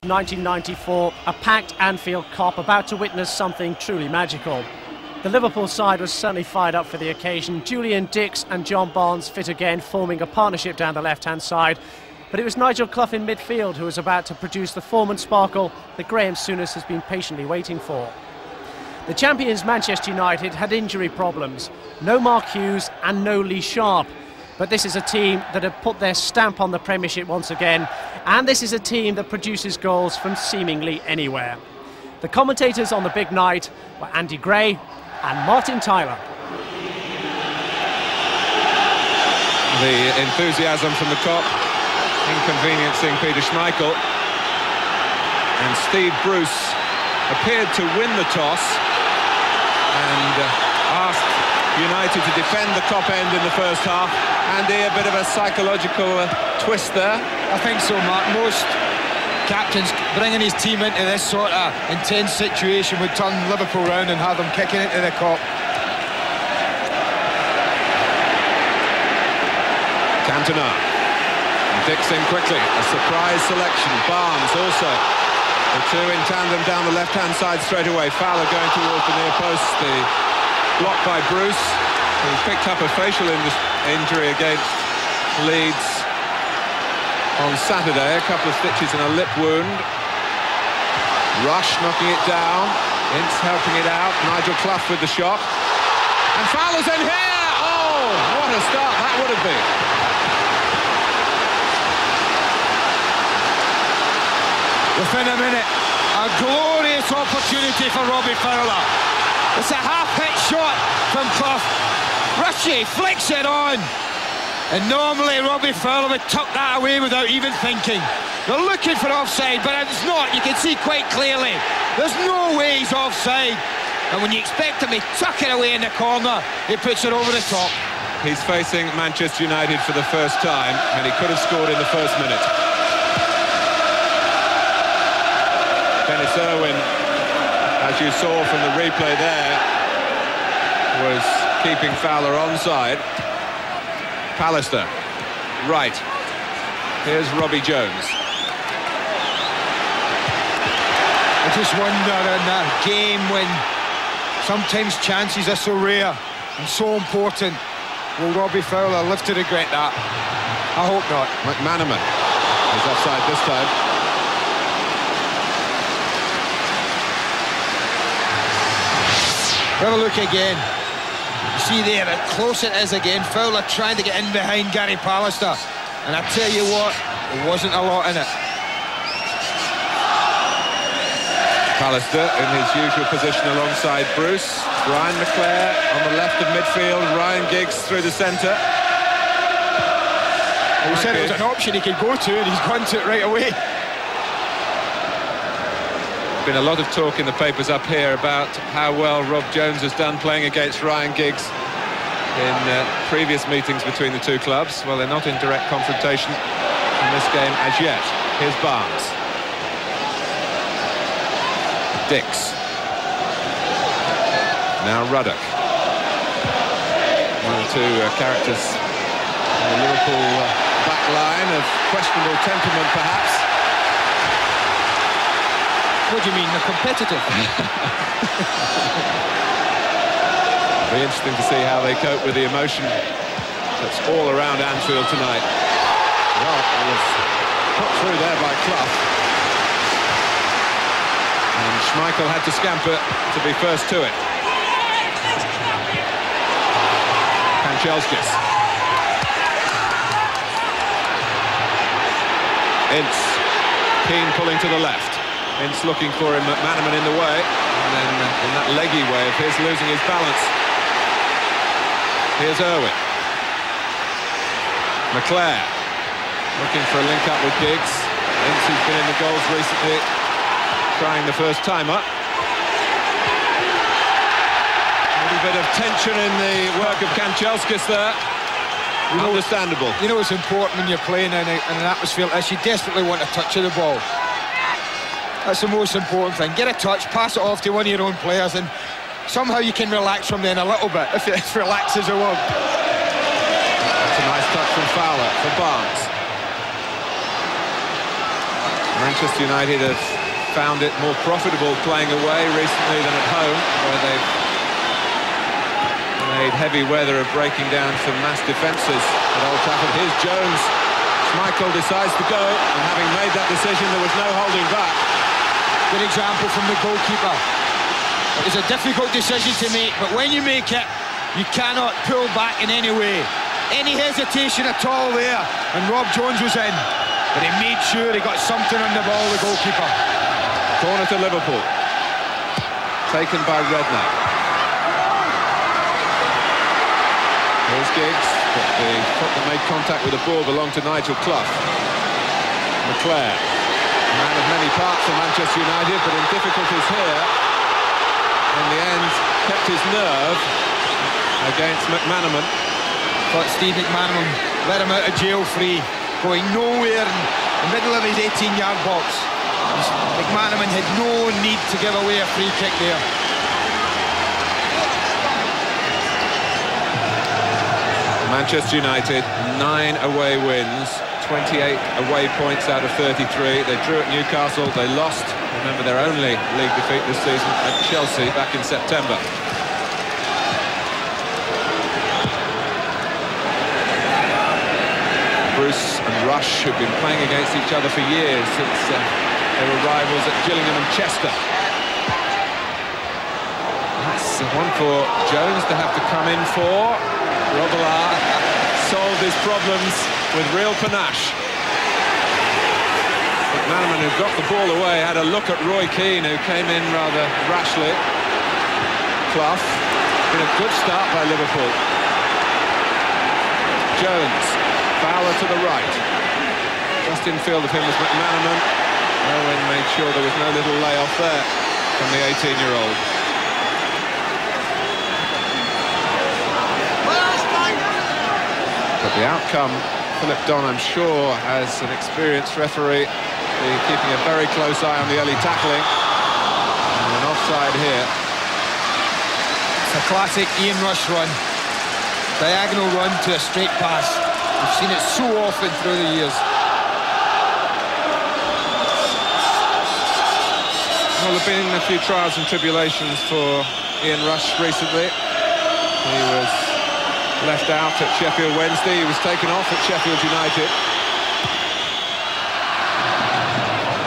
1994, a packed Anfield Kop about to witness something truly magical. The Liverpool side was certainly fired up for the occasion. Julian Dicks and John Barnes fit again, forming a partnership down the left-hand side. But it was Nigel Clough in midfield who was about to produce the form and sparkle that Graham Souness has been patiently waiting for. The champions Manchester United had injury problems. No Mark Hughes and no Lee Sharp. But this is a team that have put their stamp on the Premiership once again, and this is a team that produces goals from seemingly anywhere. The commentators on the big night were Andy Gray and Martin Tyler. The enthusiasm from the Kop, inconveniencing Peter Schmeichel, and Steve Bruce appeared to win the toss and asked United to defend the Kop end in the first half. Andy, a bit of a psychological twist there. I think so, Mark. Most captains bringing his team into this sort of intense situation would turn Liverpool round and have them kicking into the Kop. Cantona. Dicks in quickly. A surprise selection. Barnes also. The two in tandem down the left-hand side straight away. Fowler going towards the near post. The block by Bruce, who picked up a facial injury against Leeds on Saturday. A couple of stitches and a lip wound. Rush knocking it down. Ince helping it out. Nigel Clough with the shot. And Fowler's in here! Oh, what a start that would have been. Within a minute, a glorious opportunity for Robbie Fowler. It's a half-hit shot from Clough. Rushy flicks it on. And normally Robbie Fowler would tuck that away without even thinking. They're looking for offside, but it's not. You can see quite clearly. There's no way he's offside. And when you expect him to tuck it away in the corner, he puts it over the top. He's facing Manchester United for the first time, and he could have scored in the first minute. Dennis Irwin, as you saw from the replay there, was keeping Fowler onside. Pallister, right. Here's Robbie Jones. I just wonder in that game when sometimes chances are so rare and so important, will Robbie Fowler live to regret that? I hope not. McManaman is offside this time. Have a look again. You see there how close it is again. Fowler trying to get in behind Gary Pallister. And I tell you what, there wasn't a lot in it. Pallister in his usual position alongside Bruce. Ryan McClare on the left of midfield. Ryan Giggs through the centre. He said it was an option he could go to, and he's gone to it right away. Been a lot of talk in the papers up here about how well Rob Jones has done playing against Ryan Giggs in previous meetings between the two clubs. Well, they're not in direct confrontation in this game as yet. Here's Barnes. Dicks. Now Ruddock. One or two characters in the Liverpool back line of questionable temperament, perhaps. What do you mean, they're competitive? It'll be interesting to see how they cope with the emotion that's all around Anfield tonight. Well, it was put through there by Clough. And Schmeichel had to scamper to be first to it. Kanchelskis. Ince. Keane pulling to the left. Ince looking for him, McManaman in the way, and then in that leggy way of his losing his balance. Here's Irwin. McClare looking for a link up with Giggs. Ince, who's been in the goals recently, trying the first timer. A little bit of tension in the work of Kanchelskis there. Understandable. You know it's important when you're playing in an atmosphere like this. You desperately want a touch of the ball. That's the most important thing. Get a touch, pass it off to one of your own players, and somehow you can relax from then a little bit, if relax is a word. That's a nice touch from Fowler for Barnes. Manchester United have found it more profitable playing away recently than at home, where they've made heavy weather of breaking down some mass defences at Old Trafford. Here's Jones. Michael decides to go, and having made that decision, there was no holding back. Good example from the goalkeeper. It's a difficult decision to make, but when you make it, you cannot pull back in any way. Any hesitation at all there, and Rob Jones was in, but he made sure he got something on the ball, the goalkeeper. Corner to Liverpool. Taken by Redknapp. Here's Giggs, but the foot that made contact with the ball belonged to Nigel Clough. McClair, man of many parts for Manchester United, but in difficulties here. In the end, kept his nerve against McManaman. But Steve McManaman let him out of jail free, going nowhere in the middle of his 18-yard box. McManaman had no need to give away a free kick there. Manchester United, 9 away wins, 28 away points out of 33. They drew at Newcastle, they lost, remember, their only league defeat this season at Chelsea back in September. Bruce and Rush, who've been playing against each other for years since they were rivals at Gillingham and Chester. That's one for Jones to have to come in for. Robillard solved his problems with real panache. McManaman, who got the ball away, had a look at Roy Keane, who came in rather rashly. Clough, been a good start by Liverpool. Jones, Fowler to the right. Just in field of him was McManaman. Owen made sure there was no little layoff there from the 18-year-old. But the outcome, Philip Don, I'm sure, as an experienced referee, keeping a very close eye on the early tackling. And an offside here. It's a classic Ian Rush run. Diagonal run to a straight pass. We've seen it so often through the years. Well, there have been a few trials and tribulations for Ian Rush recently. He was left out at Sheffield Wednesday. He was taken off at Sheffield United.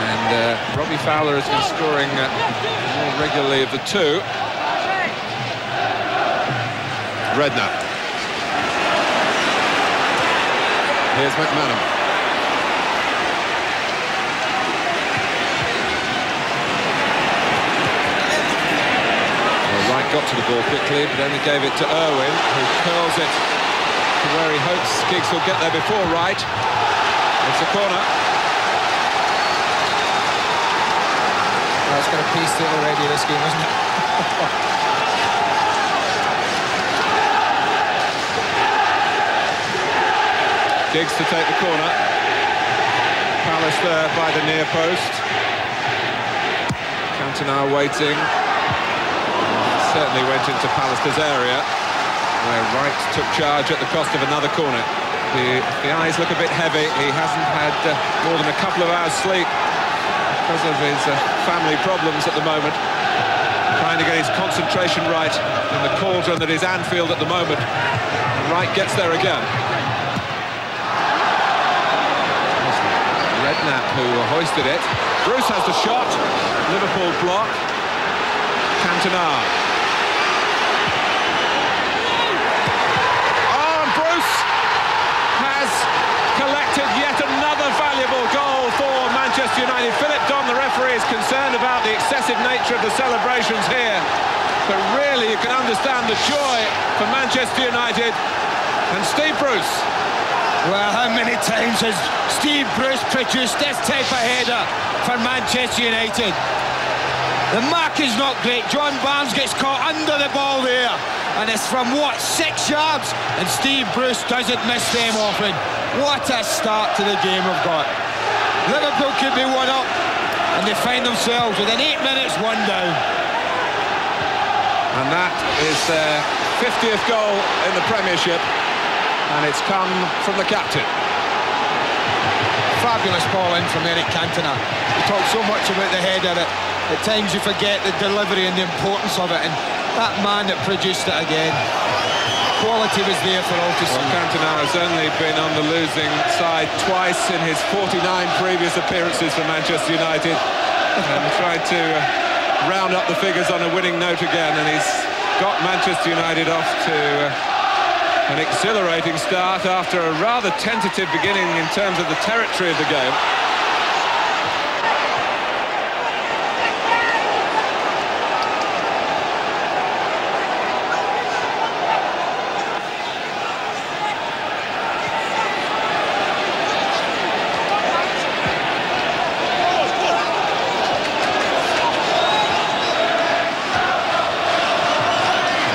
And Robbie Fowler has been scoring more regularly of the two. Redknapp. Here's McManaman. Well, Wright got to the ball quickly, but only gave it to Irwin, who curls it to where he hopes Giggs will get there before Wright. It's a corner. Well, it's got a piece to it already, this game, isn't it? Giggs to take the corner. Palace there by the near post. Cantona waiting. Certainly went into Pallister's area, where Wright took charge at the cost of another corner. The eyes look a bit heavy. He hasn't had more than a couple of hours sleep because of his family problems at the moment. Trying to get his concentration right in the cauldron that is Anfield at the moment. And Wright gets there again. Redknapp, who hoisted it. Bruce has the shot. Liverpool block. Cantona. Oh, and Bruce has collected yet another valuable goal for Manchester United. Philip Don, the referee, is concerned about the excessive nature of the celebrations here. But really, you can understand the joy for Manchester United and Steve Bruce. Well, how many times has Steve Bruce produced this type of header for Manchester United? The mark is not great. John Barnes gets caught under the ball there, and it's from, what, 6 yards? And Steve Bruce doesn't miss them often. What a start to the game we've got. Liverpool could be 1 up, and they find themselves within 8 minutes 1 down. And that is their 50th goal in the Premiership. And it's come from the captain. Fabulous ball in from Eric Cantona. We talk so much about the header that at times you forget the delivery and the importance of it, and that man that produced it again, quality was there for all to see. Well, Cantona has only been on the losing side twice in his 49 previous appearances for Manchester United, and tried to round up the figures on a winning note again, and he's got Manchester United off to an exhilarating start after a rather tentative beginning in terms of the territory of the game.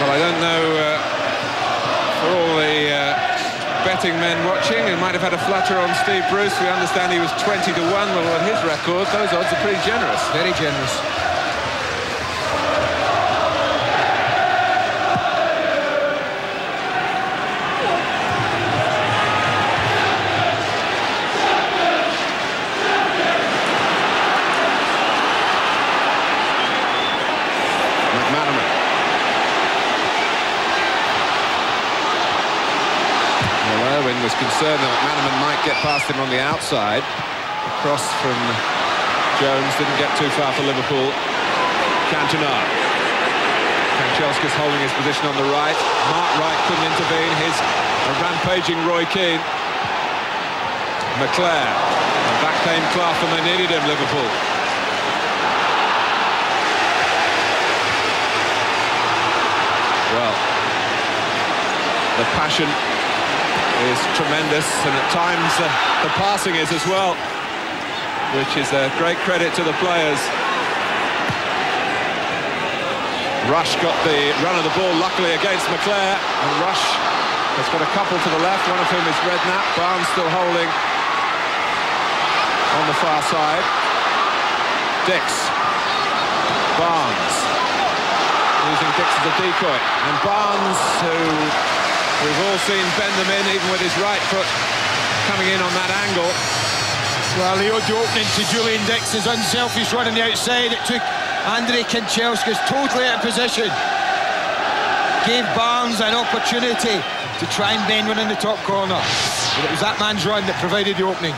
Well, I don't know, for all the betting men watching, who might have had a flutter on Steve Bruce, we understand he was 20 to 1. Well, on his record, those odds are pretty generous. Very generous. Was concerned that McManaman might get past him on the outside. Cross from Jones didn't get too far for Liverpool. Cantona. Kanchelskis holding his position on the right. Mark Wright couldn't intervene. Here's a rampaging Roy Keane. McClair. And back came Clough and they needed him, Liverpool. Well, the passion is tremendous, and at times the passing is as well, which is a great credit to the players. Rush got the run of the ball, luckily against McClair, and Rush has got a couple to the left, one of whom is Redknapp. Barnes still holding on the far side. Dix. Barnes. Using Dix as a decoy. And Barnes, who we've all seen bend them in, even with his right foot coming in on that angle. Well, he owed the opening to Julian Dix's unselfish run on the outside. It took Andrei Kanchelskis totally out of position. Gave Barnes an opportunity to try and bend one in the top corner. But it was that man's run that provided the opening.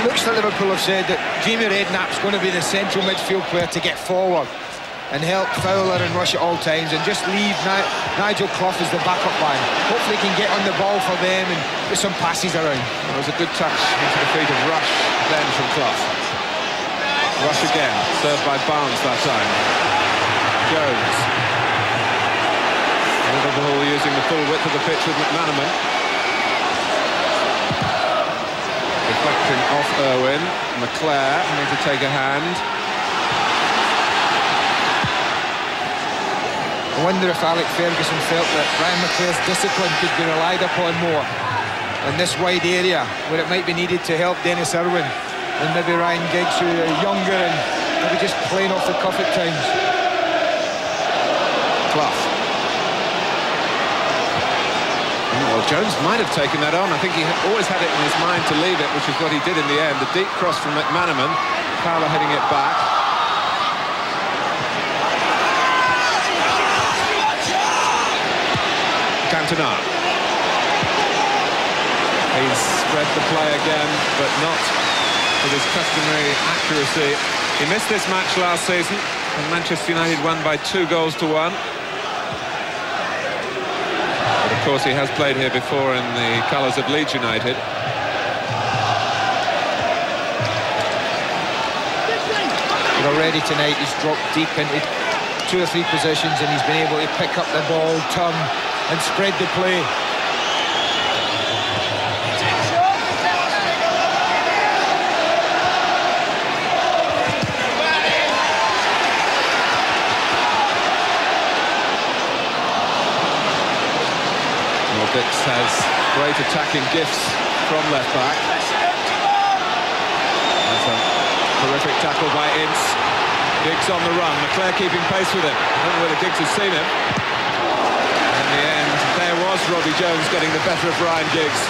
It looks like Liverpool have said that Jamie Redknapp's going to be the central midfield player to get forward and help Fowler and Rush at all times, and just leave Nigel Clough as the backup man. Hopefully he can get on the ball for them and get some passes around. There was a good touch into the feet of Rush then from Clough. Rush again, served by Barnes that time. Jones. Liverpool using the full width of the pitch with McManaman. Deflecting off Irwin. McClair needs to take a hand. I wonder if Alec Ferguson felt that Ryan McClair's discipline could be relied upon more in this wide area where it might be needed to help Dennis Irwin and maybe Ryan Giggs, who are younger and maybe just playing off the cuff at times. Clough. Well, Jones might have taken that on. I think he always had it in his mind to leave it, which is what he did in the end. The deep cross from McManaman, Fowler heading it back. Cantona. He's spread the play again, but not with his customary accuracy. He missed this match last season, and Manchester United won by 2-1. But of course, he has played here before in the colours of Leeds United. But already tonight he's dropped deep into 2 or 3 positions, and he's been able to pick up the ball, turn and spread the play. Well, Dix has great attacking gifts from left back. That's a terrific tackle by Ince. Giggs on the run, McClair keeping pace with him. I don't know whether Giggs has seen him. In the end, there was Robbie Jones getting the better of Ryan Giggs.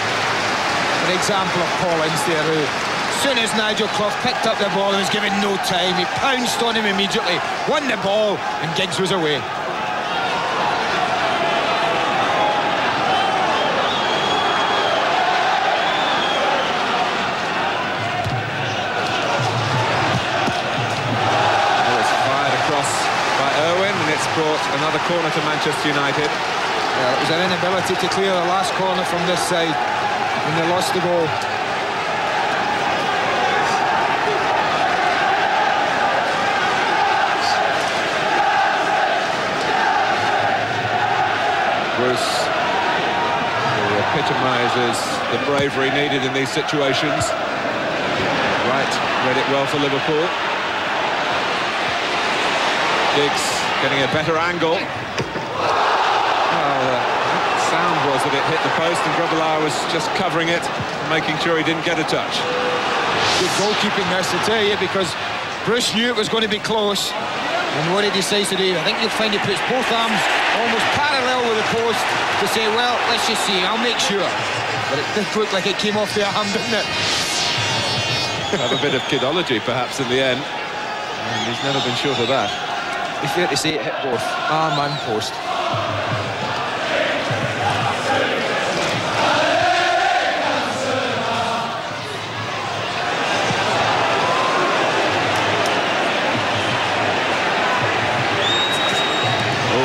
An example of Paul Ince there, who, as soon as Nigel Clough picked up the ball and was given no time, he pounced on him immediately, won the ball, and Giggs was away. It's brought another corner to Manchester United. It was an inability to clear the last corner from this side when they lost the goal. Bruce, who epitomises the bravery needed in these situations. Right, read it well for Liverpool. Giggs getting a better angle. Well, the sound was that it hit the post and Grobbelaar was just covering it, making sure he didn't get a touch. Good goalkeeping this, I tell you, because Bruce knew it was going to be close. And what he decides to do, I think you'll find he puts both arms almost parallel with the post to say, well, let's just see, I'll make sure. But it did look like it came off the arm, didn't it? Have a bit of kidology, perhaps, in the end. And he's never been short of that. It's fair to say it hit both arm and post. Oh,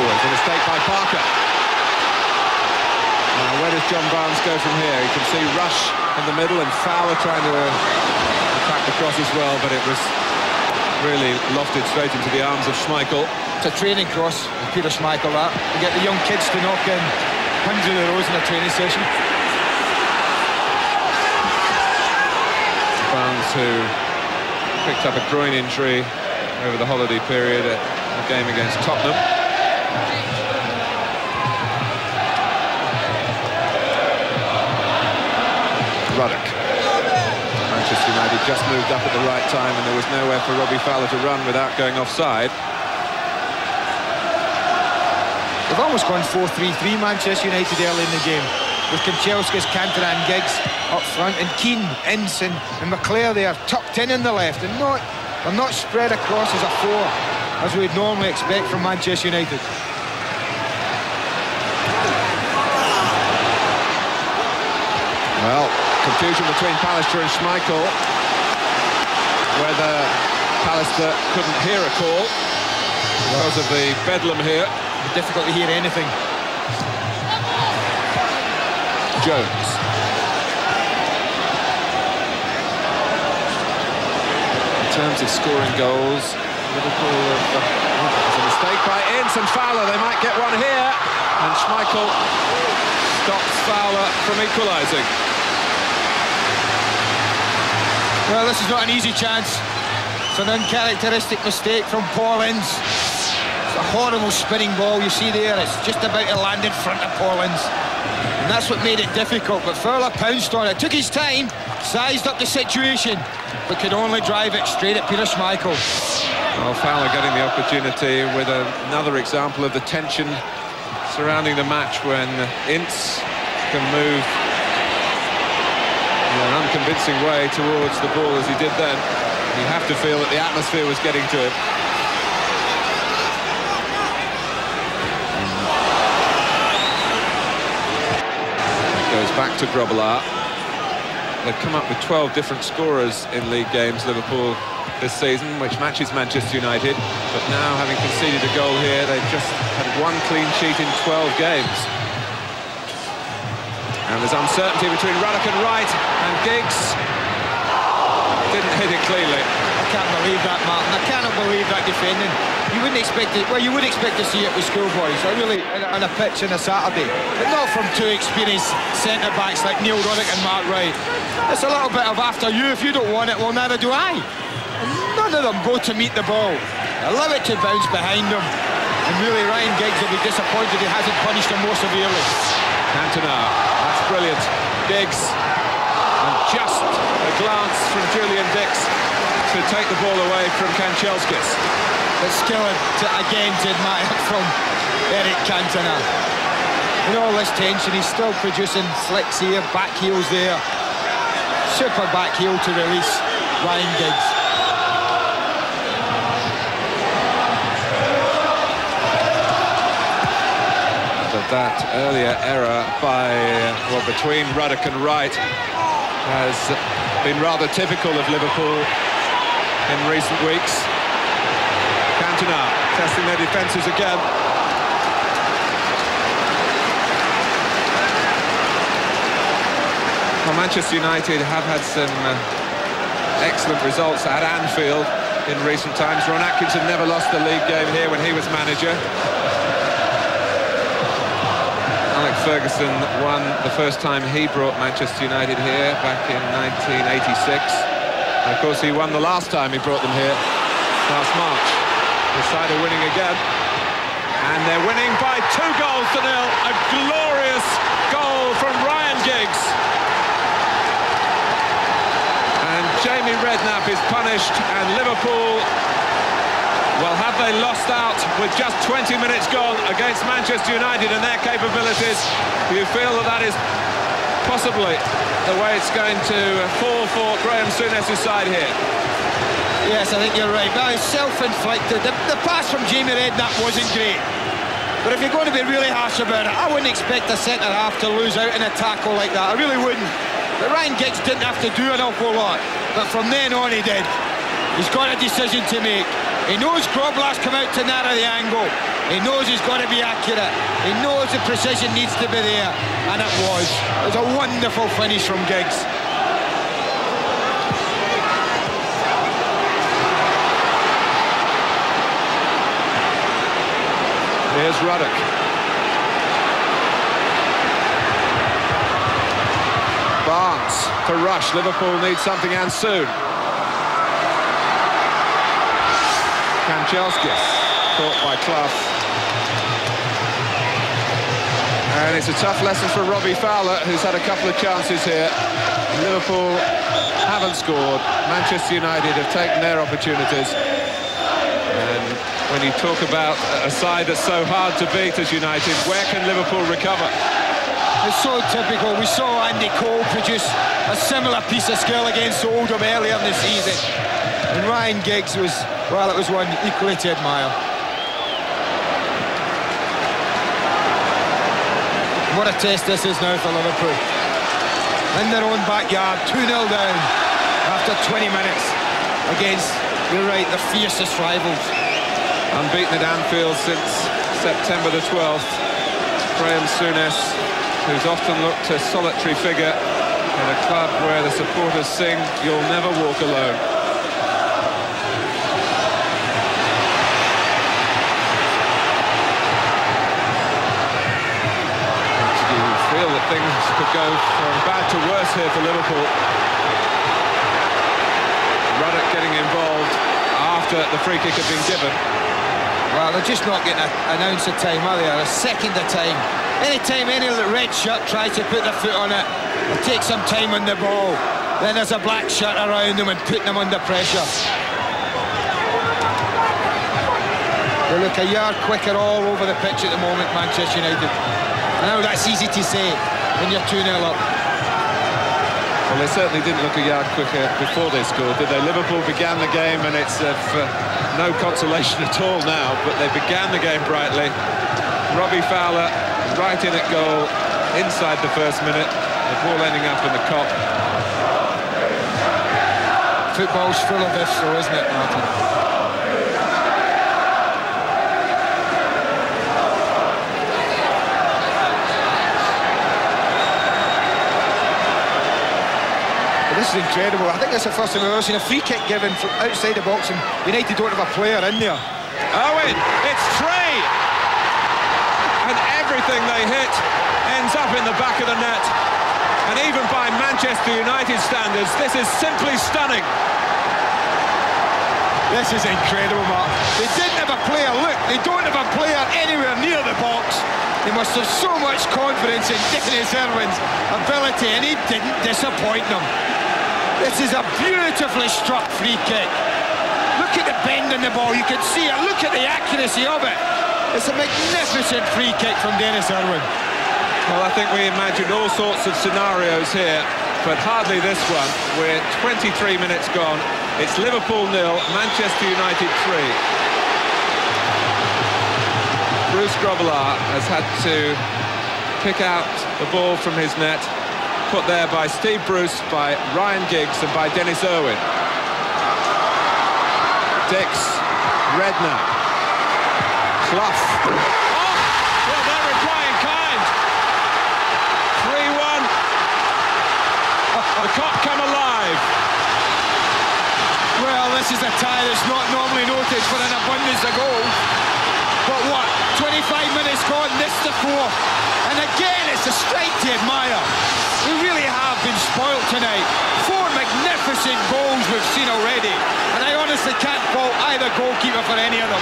it's a mistake by Parker. Now, where does John Barnes go from here? You can see Rush in the middle and Fowler trying to attack the cross as well, but it was really lofted straight into the arms of Schmeichel. It's a training cross, Peter Schmeichel, that. To get the young kids to knock in 100 of those in a training session. Barnes, who picked up a groin injury over the holiday period at a game against Tottenham. Ruddock. Manchester United just moved up at the right time and there was nowhere for Robbie Fowler to run without going offside. They've almost gone 4-3-3 Manchester United early in the game, with Kanchelskis, Cantona and Giggs up front, and Keane, Ince and McClare there tucked in the left, and they're not spread across as a four as we'd normally expect from Manchester United. Well, confusion between Pallister and Schmeichel, whether Pallister couldn't hear a call because of the bedlam here. Difficult to hear anything. Jones. In terms of scoring goals, Liverpool there's a mistake by Ince and Fowler. They might get one here, and Schmeichel stops Fowler from equalising. Well, this is not an easy chance. It's an uncharacteristic mistake from Paul Ince. It's a horrible spinning ball you see there. It's just about to land in front of Paul Ince. And that's what made it difficult, but Fowler pounced on it. Took his time, sized up the situation, but could only drive it straight at Peter Schmeichel. Well, Fowler getting the opportunity with another example of the tension surrounding the match when Ince can move in an unconvincing way towards the ball as he did then. You have to feel that the atmosphere was getting to him. Goes back to Grobbelaar. They've come up with 12 different scorers in league games, Liverpool, this season, which matches Manchester United. But now, having conceded a goal here, they've just had one clean sheet in 12 games. And there's uncertainty between Ruddock and Wright, and Giggs didn't hit it cleanly. I can't believe that, Martin. I cannot believe that defending. You wouldn't expect it. Well, you would expect to see it with schoolboys, really, on a pitch on a Saturday, but not from two experienced centre-backs like Neil Ruddock and Mark Wright. It's a little bit of after you. If you don't want it, well, neither do I. And none of them go to meet the ball. Allow it to bounce behind them. And really, Ryan Giggs will be disappointed he hasn't punished them more severely. Cantona, that's brilliant. Giggs, and just a glance from Julian Dix to take the ball away from Kanchelskis. But still, again, to admire from Eric Cantona. In all this tension, he's still producing flicks here, back heels there. Super back heel to release Ryan Giggs. But that earlier error by, well, between Ruddock and Wright has been rather typical of Liverpool in recent weeks. Cantona testing their defences again. Well, Manchester United have had some excellent results at Anfield in recent times. Ron Atkinson never lost the league game here when he was manager. Alex Ferguson won the first time he brought Manchester United here back in 1986. And of course, he won the last time he brought them here last March. The side are winning again. And they're winning by 2-0. A glorious goal from Ryan Giggs. And Jamie Redknapp is punished, and Liverpool, well, have they lost out with just 20 minutes gone against Manchester United and their capabilities? You feel that that is possibly the way it's going to fall for Graham Souness's side here? Yes, I think you're right. That is self-inflicted. The pass from Jamie Redknapp wasn't great. But if you're going to be really harsh about it, I wouldn't expect a centre-half to lose out in a tackle like that. I really wouldn't. But Ryan Giggs didn't have to do an awful lot. But from then on he did. He's got a decision to make. He knows Grobler's come out to narrow the angle. He knows he's got to be accurate. He knows the precision needs to be there. And it was. It was a wonderful finish from Giggs. Here's Ruddock. Barnes for Rush. Liverpool needs something, and soon. Kanchelskis caught by Clough. And it's a tough lesson for Robbie Fowler, who's had a couple of chances here. Liverpool haven't scored. Manchester United have taken their opportunities. And when you talk about a side that's so hard to beat as United, where can Liverpool recover? It's so typical. We saw Andy Cole produce a similar piece of skill against Oldham earlier in the season. And Ryan Giggs was, well, it was one equally to admire. What a test this is now for Liverpool. In their own backyard, 2-0 down after 20 minutes against, you're right, the fiercest rivals. Unbeaten at Anfield since September the 12th. Graham Souness, who's often looked a solitary figure in a club where the supporters sing, "You'll never walk alone." You feel that things could go from bad to worse here for Liverpool. Ruddock getting involved after the free kick had been given. Well, they're just not getting an ounce of time, are they? A second of time. Anytime any red shirt tries to put their foot on it, or take some time on the ball, then there's a black shirt around them and putting them under pressure. They look a yard quicker all over the pitch at the moment, Manchester United. I know that's easy to say when you're 2-0 up. Well, they certainly didn't look a yard quicker before they scored, did they? Liverpool began the game, and it's no consolation at all now, but they began the game brightly. Robbie Fowler right in at goal inside the first minute, the ball ending up in the Kop. Football's full of this, though, isn't it, Martin? This is incredible. I think that's the first time we've ever seen a free kick given from outside the box, and United don't have a player in there. Owen, it's free! And everything they hit ends up in the back of the net. And even by Manchester United standards, this is simply stunning. This is incredible, Mark. They didn't have a player. Look, they don't have a player anywhere near the box. They must have so much confidence in Dennis Irwin's ability, and he didn't disappoint them. This is a beautifully struck free kick. Look at the bend in the ball, you can see it. Look at the accuracy of it. It's a magnificent free kick from Dennis Irwin. Well, I think we imagined all sorts of scenarios here, but hardly this one. We're 23 minutes gone. It's Liverpool 0, Manchester United 3. Bruce Grobbelaar has had to pick out the ball from his net, put there by Steve Bruce, by Ryan Giggs and by Dennis Irwin. Dix, Redknapp, Clough. Oh, well, they're replying kind. 3-1. The Kop come alive. Well, this is a tie that's not normally noted for an abundance of goals. But what, 25 minutes gone, this the fourth. And again, it's a strike to admire. We really have been spoilt tonight. 4 magnificent goals we've seen already. And I honestly can't fault either goalkeeper for any of them.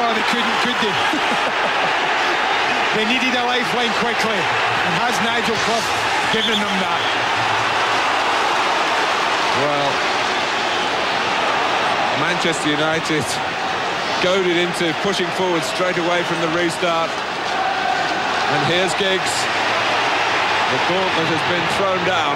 Oh, they couldn't, could they? They needed a lifeline quickly. And has Nigel Clough given them that? Well, Manchester United goaded into pushing forward straight away from the restart. And here's Giggs. The gauntlet has been thrown down.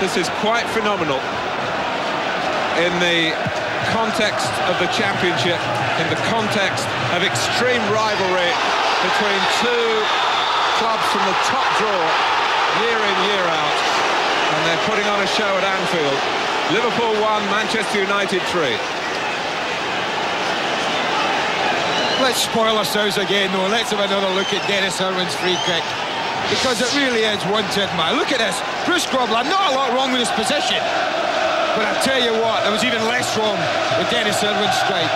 This is quite phenomenal in the context of the championship, in the context of extreme rivalry between two clubs from the top draw, year in, year out, and they're putting on a show at Anfield. Liverpool 1, Manchester United 3. Let's spoil ourselves again, though. Let's have another look at Dennis Irwin's free kick, because it really is one to admire. Look at this. Bruce Grobbelaar, not a lot wrong with his position, but I tell you what, there was even less wrong with Dennis Irwin's strike.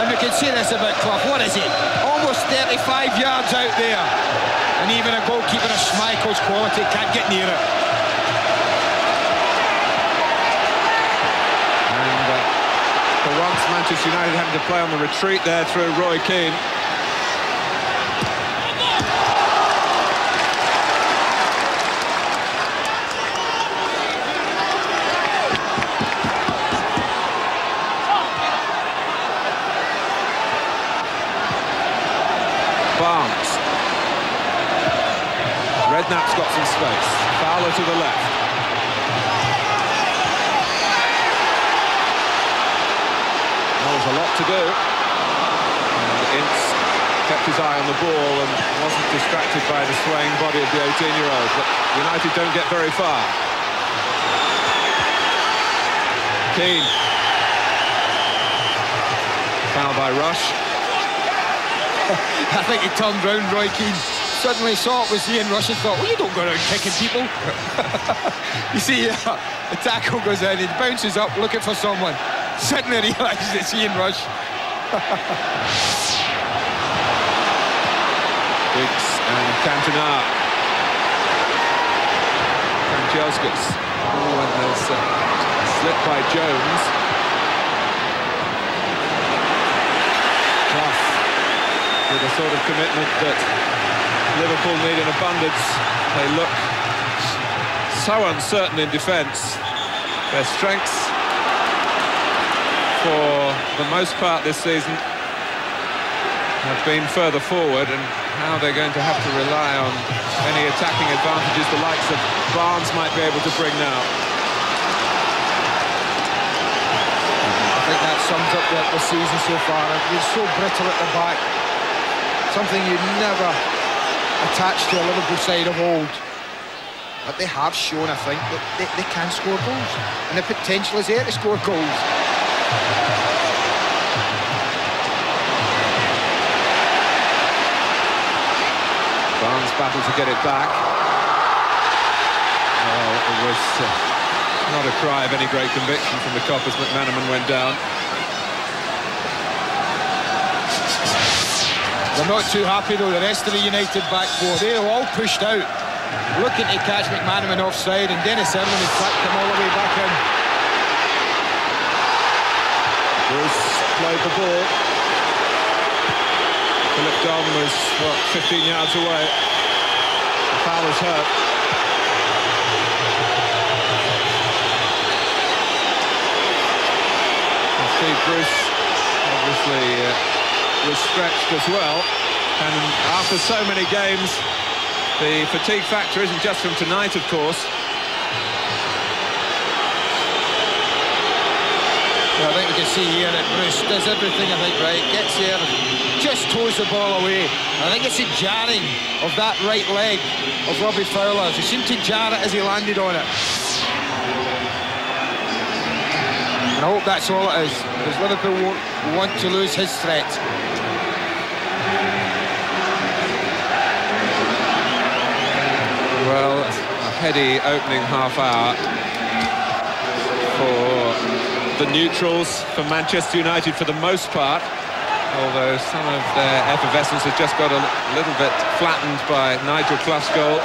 And we can say this about Clough. What is he? Almost 35 yards out there. And even a goalkeeper of Schmeichel's quality can't get near it. And for once, Manchester United having to play on the retreat there through Roy Keane. Barnes. Redknapp's got some space. Fowler to the left. There was a lot to do. And Ince kept his eye on the ball and wasn't distracted by the swaying body of the 18-year-old. But United don't get very far. Keane. Foul by Rush. I think he turned round, Roy Keane. Suddenly saw it was Ian Rush and thought, well, you don't go around kicking people. You see, the tackle goes in, he bounces up looking for someone. Suddenly realises it's Ian Rush. Giggs and Cantona. Kanchelskis. Oh, and there's a slip by Jones. Clough, with a sort of commitment that Liverpool need in abundance. They look so uncertain in defence. Their strengths, for the most part this season, have been further forward, and now they're going to have to rely on any attacking advantages the likes of Barnes might be able to bring now. I think that sums up the season so far. It's been so brittle at the back. Something you'd never attach to a Liverpool side of old. But they have shown, I think, that they can score goals. And the potential is there to score goals. Barnes battled to get it back. Well, it was not a cry of any great conviction from the Kop as McManaman went down. They're not too happy, though, the rest of the United back four. They're all pushed out, looking to catch McManaman offside, and Dennis Irwin has tracked them all the way back in. Bruce played the ball. Philip Dom was, what, 15 yards away. The foul is hurt. Steve Bruce obviously was stretched as well. And after so many games, the fatigue factor isn't just from tonight, of course. Well, I think we can see here that Bruce does everything, I think, right. Gets there, just toes the ball away. I think it's a jarring of that right leg of Robbie Fowler. He seemed to jar it as he landed on it. And I hope that's all it is, because Liverpool won't want to lose his threat. Well, a heady opening half hour for the neutrals, for Manchester United for the most part, although some of their effervescence has just got a little bit flattened by Nigel Clough's goal.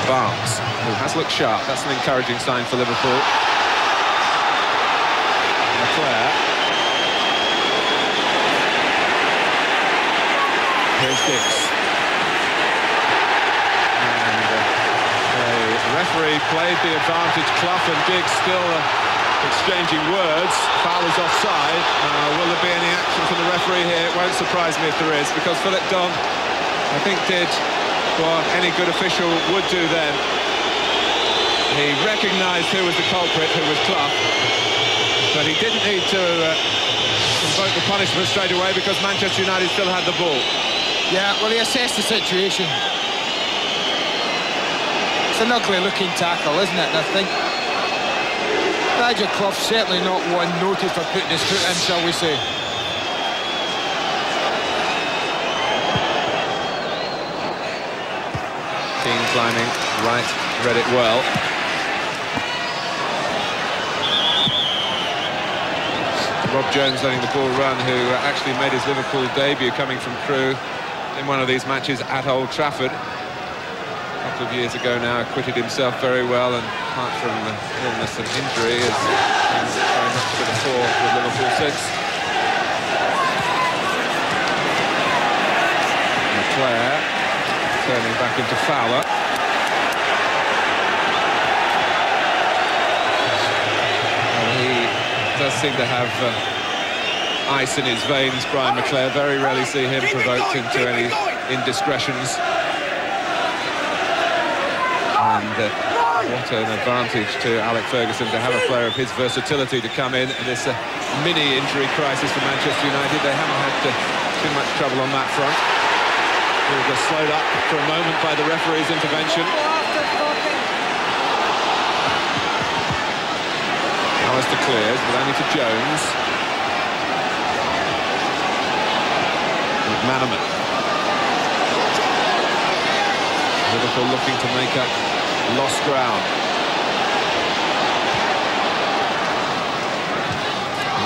Barnes, who has looked sharp. That's an encouraging sign for Liverpool. Leclerc. Here's Diggs. And the referee played the advantage. Clough and Diggs still exchanging words. Foul is offside. Will there be any action from the referee here? It won't surprise me if there is, because Philip Don, I think, did what any good official would do then. He recognised who was the culprit, who was Clough, but he didn't need to invoke the punishment straight away because Manchester United still had the ball. Yeah, well, he assessed the situation. It's an ugly-looking tackle, isn't it? And I think Nigel Clough's certainly not one noted for putting his foot in, shall we say. Keane climbing right, read it well. Rob Jones letting the ball run, who actually made his Liverpool debut coming from Crewe in one of these matches at Old Trafford. A couple of years ago now, acquitted himself very well, and apart from illness and injury, has been very much to the fore with Liverpool since. Leclerc turning back into Fowler. Well, he does seem to have ice in his veins, Brian McClair. Very rarely see him provoked into any indiscretions. And what an advantage to Alec Ferguson to have a player of his versatility to come in this mini injury crisis for Manchester United. They haven't had too much trouble on that front. They were just slowed up for a moment by the referee's intervention. Alistair clears, but only to Jones. McManaman. Liverpool looking to make up lost ground.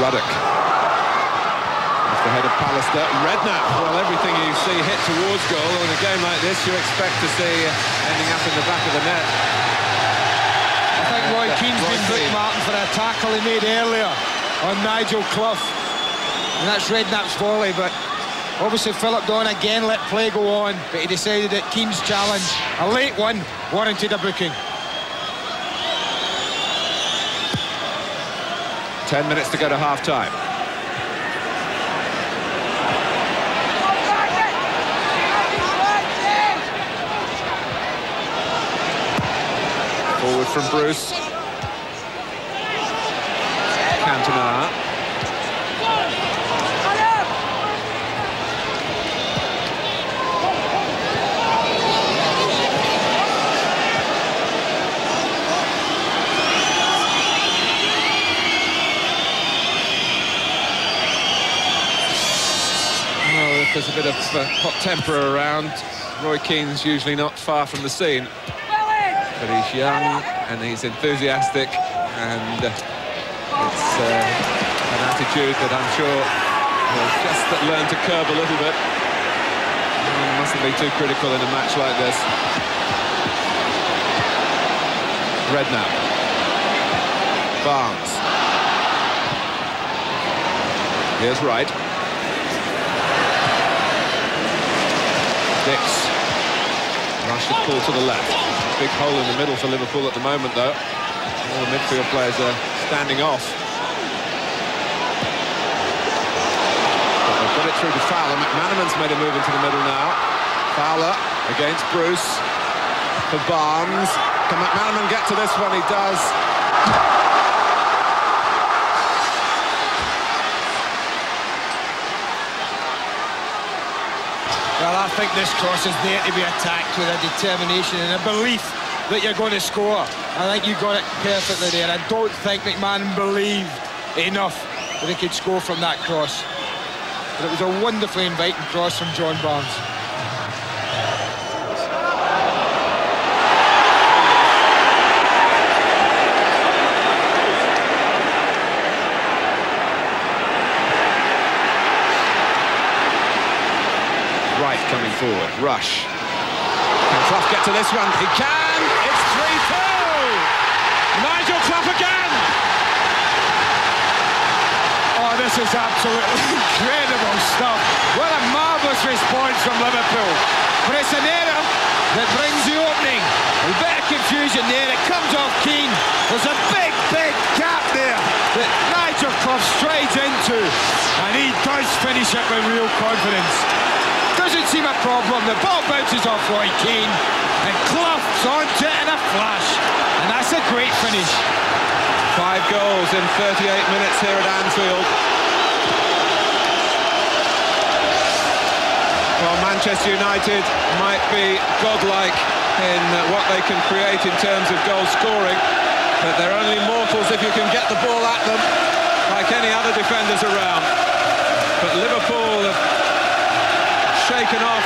Ruddock. Off the head of Pallister. Redknapp. Well, everything you see hit towards goal. In a game like this, you expect to see ending up in the back of the net. I think Roy Keane's been bookmarked for a tackle he made earlier on Nigel Clough. And that's Redknapp's volley, but obviously Philip Don again let play go on, but he decided that Keane's challenge, a late one, warranted a booking. 10 minutes to go to half-time. Forward from Bruce. Cantona. Well, if there's a bit of hot temper around, Roy Keane's usually not far from the scene. But he's young and he's enthusiastic, and it's an attitude that I'm sure will just learn to curb a little bit. Mustn't be too critical in a match like this. Redknapp. Barnes. Here's Wright. should pull to the left. Big hole in the middle for Liverpool at the moment, though. All the midfield players are standing off. But they've got it through to Fowler. McManaman's made a move into the middle now. Fowler against Bruce for Barnes. Can McManaman get to this one? He does. Well, I think this cross is there to be attacked with a determination and a belief that you're going to score. I think you got it perfectly there. I don't think McManaman believed enough that he could score from that cross. But it was a wonderfully inviting cross from John Barnes. Coming forward, Rush. Can Clough get to this one? He can! It's 3-2! Nigel Clough again! Oh, this is absolutely incredible stuff. What a marvellous response from Liverpool. But it's an error that brings the opening. A bit of confusion there. It comes off Keane. There's a big, big gap there that Nigel Clough strides into. And he does finish it with real confidence. Doesn't seem a problem. The ball bounces off Roy Keane and Clough's onto it in a flash, and that's a great finish. 5 goals in 38 minutes here at Anfield. Well, Manchester United might be godlike in what they can create in terms of goal scoring, but they're only mortals if you can get the ball at them like any other defenders around. But Liverpool have shaken off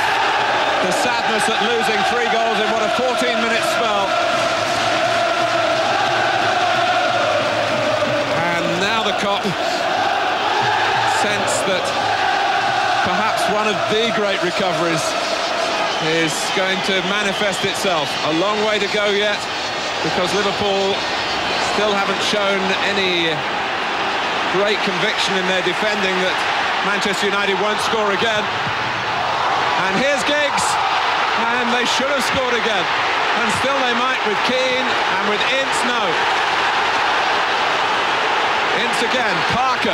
the sadness at losing 3 goals in what a 14-minute spell. And now the Kop sense that perhaps one of the great recoveries is going to manifest itself. A long way to go yet, because Liverpool still haven't shown any great conviction in their defending that Manchester United won't score again. And here's Giggs, and they should have scored again. And still they might with Keane, and with Ince, no. Ince again, Parker.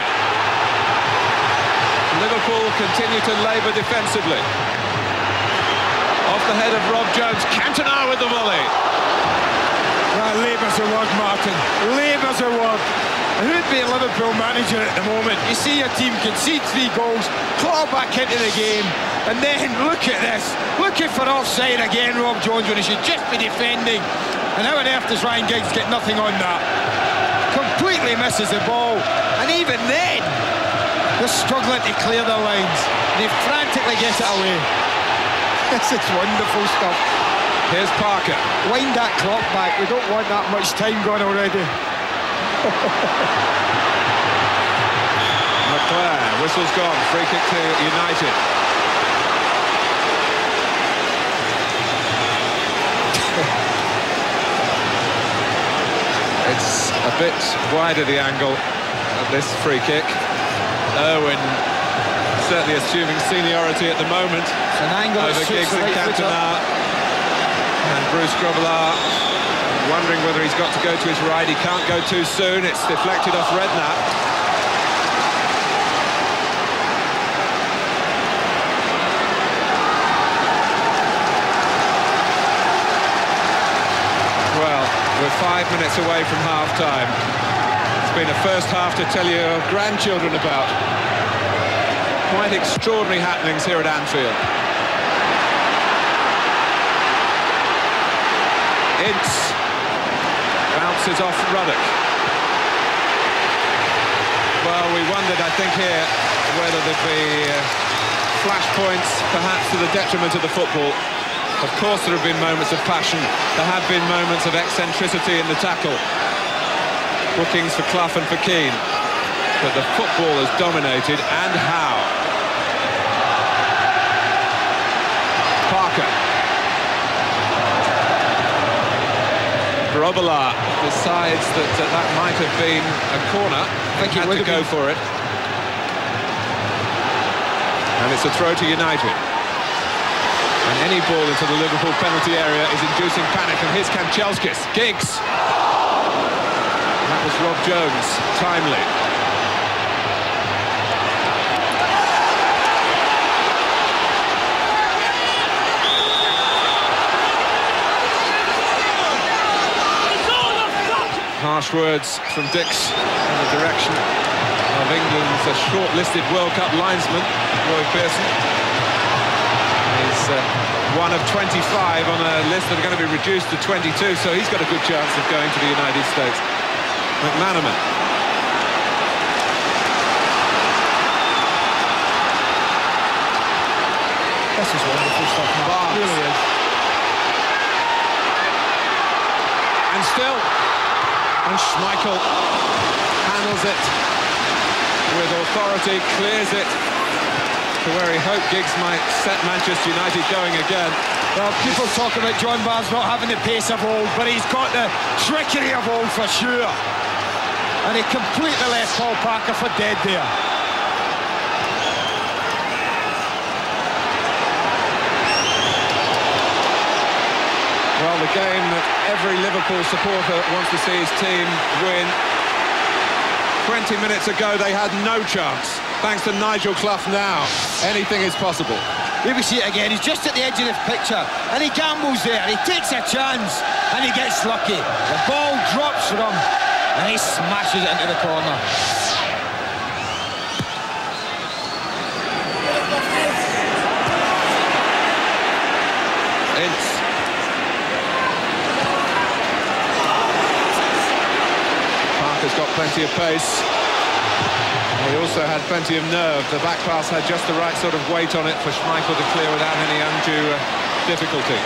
Liverpool continue to labour defensively. Off the head of Rob Jones, Cantona with the volley. Well, labour's a word, Martin. Labour's a word. Who'd be a Liverpool manager at the moment? You see your team concede 3 goals, claw back into the game, and then look at this, looking for offside again, Rob Jones, when he should just be defending. And how on earth does Ryan Giggs get nothing on that? Completely misses the ball, and even then, they're struggling to clear their lines. They frantically get it away. This is wonderful stuff. Here's Parker. Wind that clock back, we don't want that much time gone already. McClare, whistle's gone, free kick to United. It's a bit wider, the angle of this free kick. Owen certainly assuming seniority at the moment. It's an angle over Giggs and Cantona. And Bruce Grobbelaar wondering whether he's got to go to his right. He can't go too soon. It's deflected off Redknapp. Well, we're 5 minutes away from half-time. It's been a first half to tell your grandchildren about. Quite extraordinary happenings here at Anfield. Ince bounces off Ruddock. Well, we wondered, I think, here whether there'd be flashpoints, perhaps to the detriment of the football. Of course there have been moments of passion. There have been moments of eccentricity in the tackle. Bookings for Clough and for Keane. But the football has dominated, and how. Parker. Grobbelaar decides that that might have been a corner. I think he had to go for it. And it's a throw to United. And any ball into the Liverpool penalty area is inducing panic. And here's Kanchelskis. Giggs. That was Rob Jones. Timely. Harsh words from Dix in the direction of England's shortlisted World Cup linesman, Roy Pearson. He's one of 25 on a list that are going to be reduced to 22, so he's got a good chance of going to the United States. McManaman. This is wonderful stuff. Barnes. It really is. And still. And Schmeichel handles it with authority, clears it to where he hoped Giggs might set Manchester United going again. Well, people talk about John Barnes not having the pace of old, but he's got the trickery of old for sure. And he completely left Paul Parker for dead there. Well, the game that every Liverpool supporter wants to see his team win. 20 minutes ago, they had no chance. Thanks to Nigel Clough now, anything is possible. Here we see it again. He's just at the edge of the picture, and he gambles there. He takes a chance, and he gets lucky. The ball drops from him, and he smashes it into the corner. Ince. Parker's got plenty of pace. He also had plenty of nerve. The back pass had just the right sort of weight on it for Schmeichel to clear without any undue difficulty.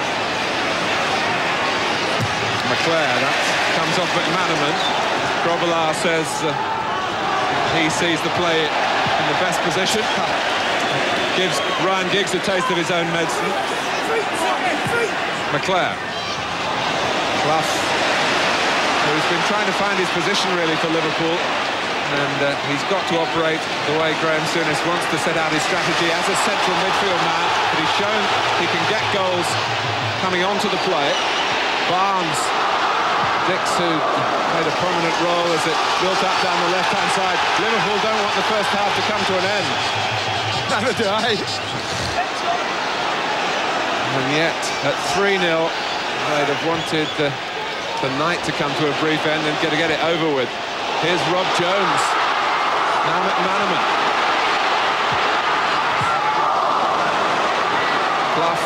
McClare, that comes off McManaman. Grobbelaar says he sees the play in the best position. Gives Ryan Giggs a taste of his own medicine. McClare. Clough, who's been trying to find his position really for Liverpool. And he's got to operate the way Graham Souness wants to set out his strategy as a central midfield man. But he's shown he can get goals coming onto the play. Barnes, Dix, who played a prominent role as it built up down the left-hand side. Liverpool don't want the first half to come to an end. Neither do I. And yet, at 3-0, they'd have wanted the night to come to a brief end and get it over with. Here's Rob Jones. Now McManaman. Clough.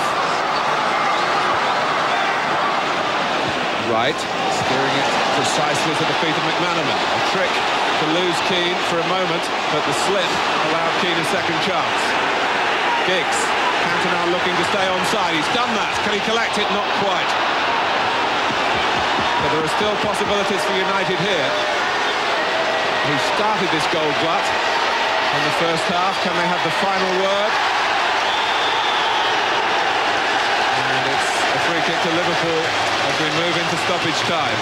Right. Steering it precisely to the feet of McManaman. A trick to lose Keane for a moment, but the slip allowed Keane a second chance. Giggs. Cantona looking to stay onside. He's done that. Can he collect it? Not quite. But there are still possibilities for United here. Who started this goal glut in the first half. Can they have the final word? And it's a free kick to Liverpool as we move into stoppage time.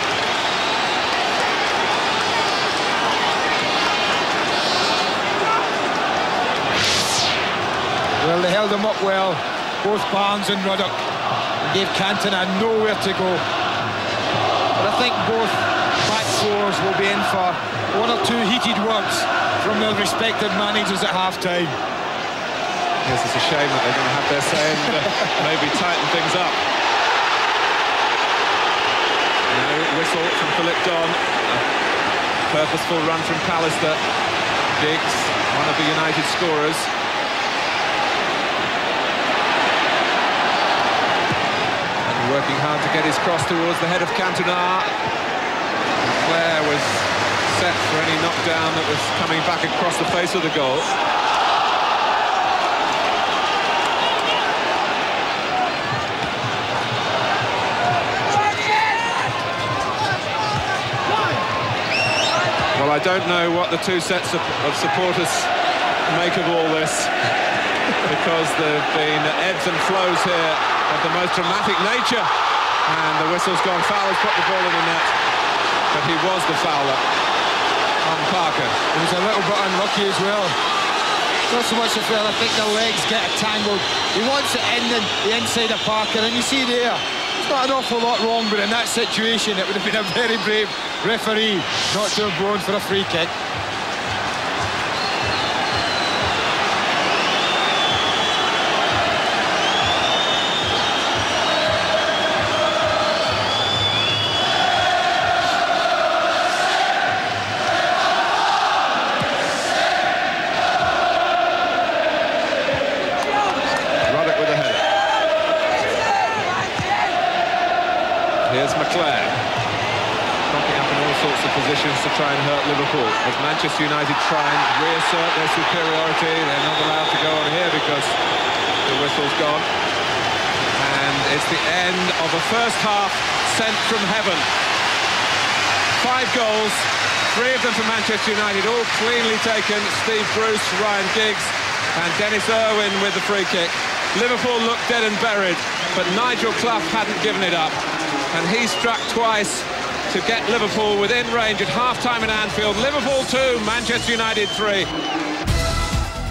Well, they held him up well, both Barnes and Ruddock, and gave Cantona nowhere to go. But I think both back fours will be in for one or two heated words from their respective managers at half-time. Yes, it's a shame that they're going to have their say and maybe tighten things up. No whistle from Philip Don. A purposeful run from Pallister. Giggs, one of the United scorers. And working hard to get his cross towards the head of Cantona. Claire was set for any knockdown that was coming back across the face of the goal. Well, I don't know what the two sets of supporters make of all this, because there have been ebbs and flows here of the most dramatic nature. And the whistle's gone. Fowler's put the ball in the net, but he was the fouler on Parker. He was a little bit unlucky as well. Not so much the field, I think the legs get tangled. He wants it in the inside of Parker, and you see there, it's not an awful lot wrong, but in that situation, it would have been a very brave referee not to have blown for a free kick. To try and hurt Liverpool as Manchester United try and reassert their superiority. They're not allowed to go on here because the whistle's gone, and it's the end of a first half sent from heaven. 5 goals, 3 of them for Manchester United, all cleanly taken. Steve Bruce, Ryan Giggs and Dennis Irwin with the free kick. Liverpool looked dead and buried, but Nigel Clough hadn't given it up, and he struck twice to get Liverpool within range at half-time in Anfield. Liverpool 2, Manchester United 3.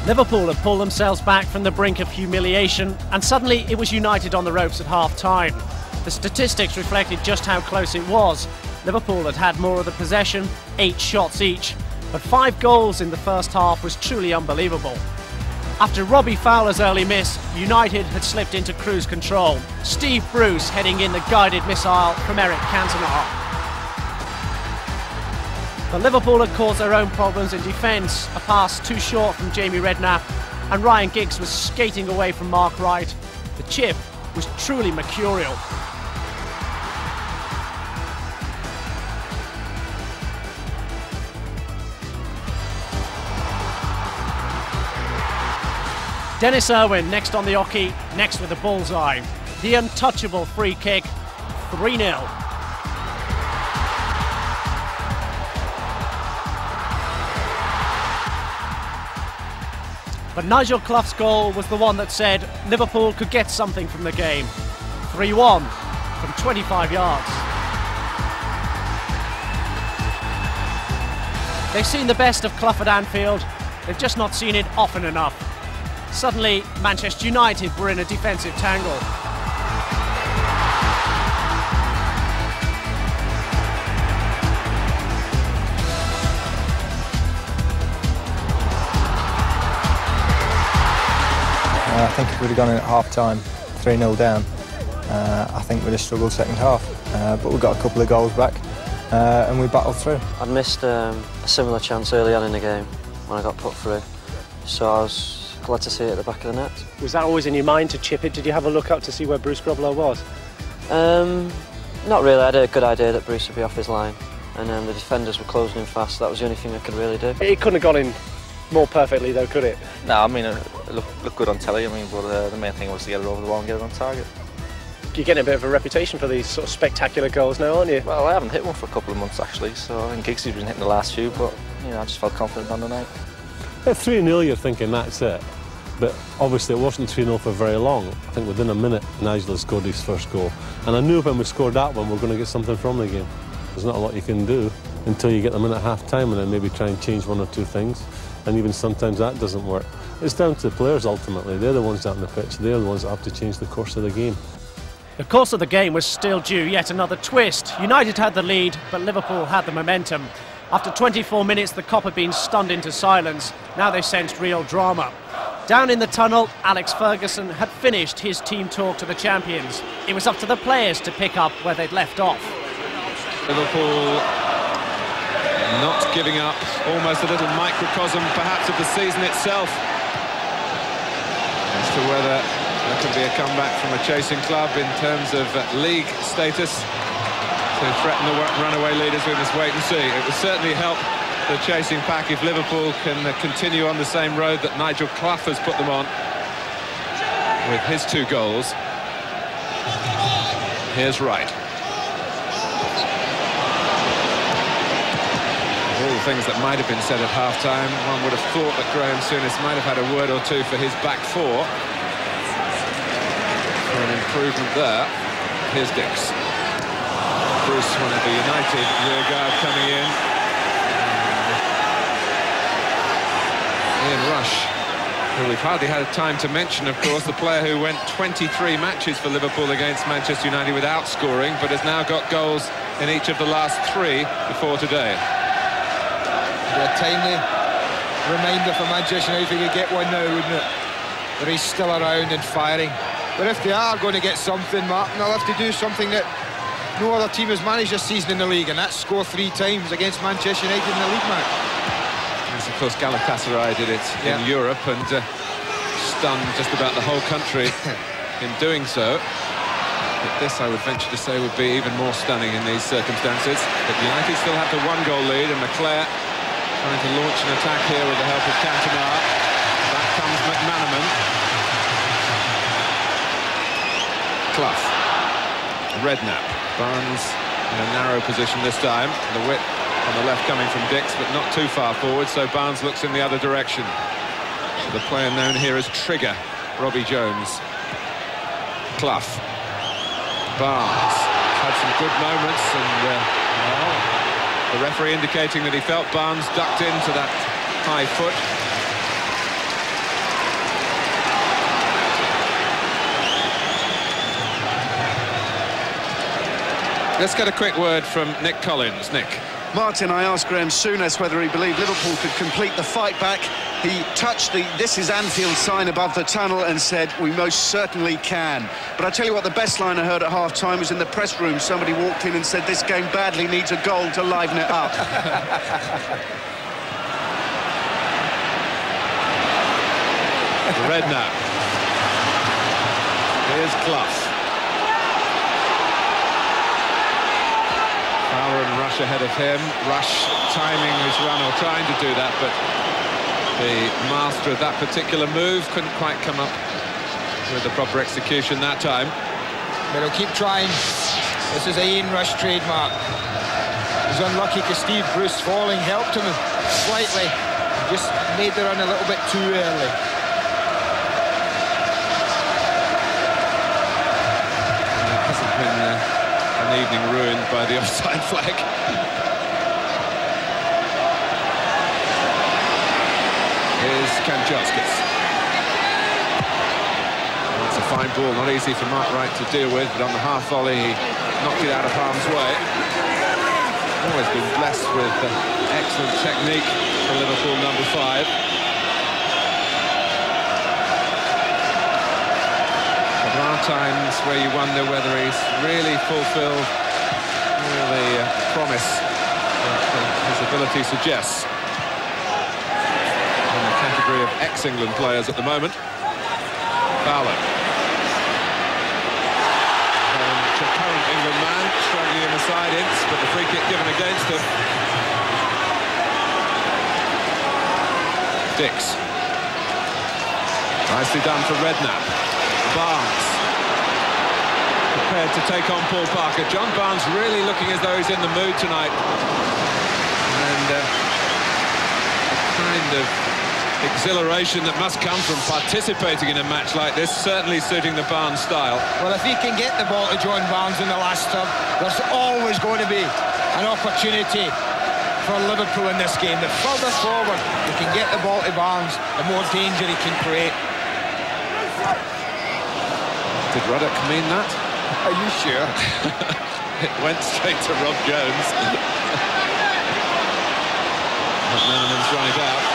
Liverpool had pulled themselves back from the brink of humiliation, and suddenly it was United on the ropes at half-time. The statistics reflected just how close it was. Liverpool had had more of the possession, 8 shots each, but 5 goals in the first half was truly unbelievable. After Robbie Fowler's early miss, United had slipped into cruise control. Steve Bruce heading in the guided missile from Eric Cantona. But Liverpool had caused their own problems in defence. A pass too short from Jamie Redknapp, and Ryan Giggs was skating away from Mark Wright. The chip was truly mercurial. Dennis Irwin next on the hockey, next with the bullseye. The untouchable free kick, 3-0. But Nigel Clough's goal was the one that said Liverpool could get something from the game. 3-1 from 25 yards. They've seen the best of Clough at Anfield, they've just not seen it often enough. Suddenly, Manchester United were in a defensive tangle. I think if we'd have gone in at half-time, 3-0 down, I think we'd have struggled second half. But we got a couple of goals back and we battled through. I'd missed a similar chance early on in the game when I got put through, so I was glad to see it at the back of the net. Was that always in your mind to chip it? Did you have a look up to see where Bruce Grobbelaar was? Not really. I had a good idea that Bruce would be off his line, and the defenders were closing in fast. That was the only thing I could really do. It couldn't have gone in more perfectly though, could it? No, I mean, it looked good on telly, but the main thing was to get it over the wall and get it on target. You're getting a bit of a reputation for these sort of spectacular goals now, aren't you? Well, I haven't hit one for a couple of months actually, so I think Giggsy's been hitting the last few, but I just felt confident on the night. At 3-0 you're thinking that's it, but obviously it wasn't 3-0 for very long. I think within a minute Nigel had scored his first goal, and I knew when we scored that one we were going to get something from the game. There's not a lot you can do until you get them in at half-time and then maybe try and change one or two things, and even sometimes that doesn't work. It's down to the players ultimately. They're the ones out on the pitch, they're the ones that have to change the course of the game. The course of the game was still due yet another twist. United had the lead, but Liverpool had the momentum. After 24 minutes, the Cop had been stunned into silence. Now they sensed real drama. Down in the tunnel, Alex Ferguson had finished his team talk to the champions. It was up to the players to pick up where they'd left off. Liverpool not giving up, almost a little microcosm perhaps of the season itself, as to whether there could be a comeback from a chasing club in terms of league status. To threaten the runaway leaders, we must wait and see. It will certainly help the chasing pack if Liverpool can continue on the same road that Nigel Clough has put them on with his 2 goals. Here's Wright. All the things that might have been said at half-time, one would have thought that Graham Souness might have had a word or two for his back 4. For an improvement there. Here's Dix. Bruce, one of the United rearguard coming in. Ian Rush Well, we've hardly had time to mention, of course, the player who went 23 matches for Liverpool against Manchester United without scoring, but has now got goals in each of the last 3 before today. A timely reminder for Manchester United if we could get one now, wouldn't it? That he's still around and firing. But if they are going to get something, Martin, they'll have to do something that no other team has managed this season in the league, and that's score 3 times against Manchester United in the league match. Yes, of course, Galatasaray did it in Europe and stunned just about the whole country in doing so. But this, I would venture to say, would be even more stunning in these circumstances. But United still have the 1-goal lead, and McClare trying to launch an attack here with the help of Cantona. Back comes McManaman. Clough. Redknapp. Barnes in a narrow position this time. The width on the left coming from Dix, but not too far forward, so Barnes looks in the other direction. So the player known here as Trigger, Robbie Jones. Clough. Barnes had some good moments, and the referee indicating that he felt Barnes ducked into that high foot. Let's get a quick word from Nick Collins. Nick. Martin, I asked Graham Souness whether he believed Liverpool could complete the fight back. He touched the "This is Anfield" sign above the tunnel and said, "We most certainly can." But I tell you what, the best line I heard at half-time was in the press room. Somebody walked in and said, "This game badly needs a goal to liven it up." Redknapp. Here's Clough. Fowler and Rush ahead of him. Rush timing his run, or trying to do that, but the master of that particular move couldn't quite come up with the proper execution that time. But he'll keep trying. This is a Ian Rush trademark. He's unlucky because Steve Bruce falling helped him slightly. Just made the run a little bit too early. And it hasn't been an evening ruined by the offside flag. Here's Kanchelskis. That's a fine ball, not easy for Mark Wright to deal with, but on the half volley he knocked it out of harm's way. Always been blessed with excellent technique for Liverpool number 5. But there are times where you wonder whether he's really fulfilled all the promise that his ability suggests. In the category of ex-England players at the moment. Fowler. Current England man struggling in the side-ins, but the free kick given against him. Dix. Nicely done for Redknapp. Barnes. Prepared to take on Paul Parker. John Barnes really looking as though he's in the mood tonight. And kind of exhilaration that must come from participating in a match like this, certainly suiting the Barnes style. Well, if he can get the ball to John Barnes in the last term, there's always going to be an opportunity for Liverpool in this game. The further forward he can get the ball to Barnes, the more danger he can create. Did Ruddock mean that? Are you sure? It went straight to Rob Jones. McManaman's run it out.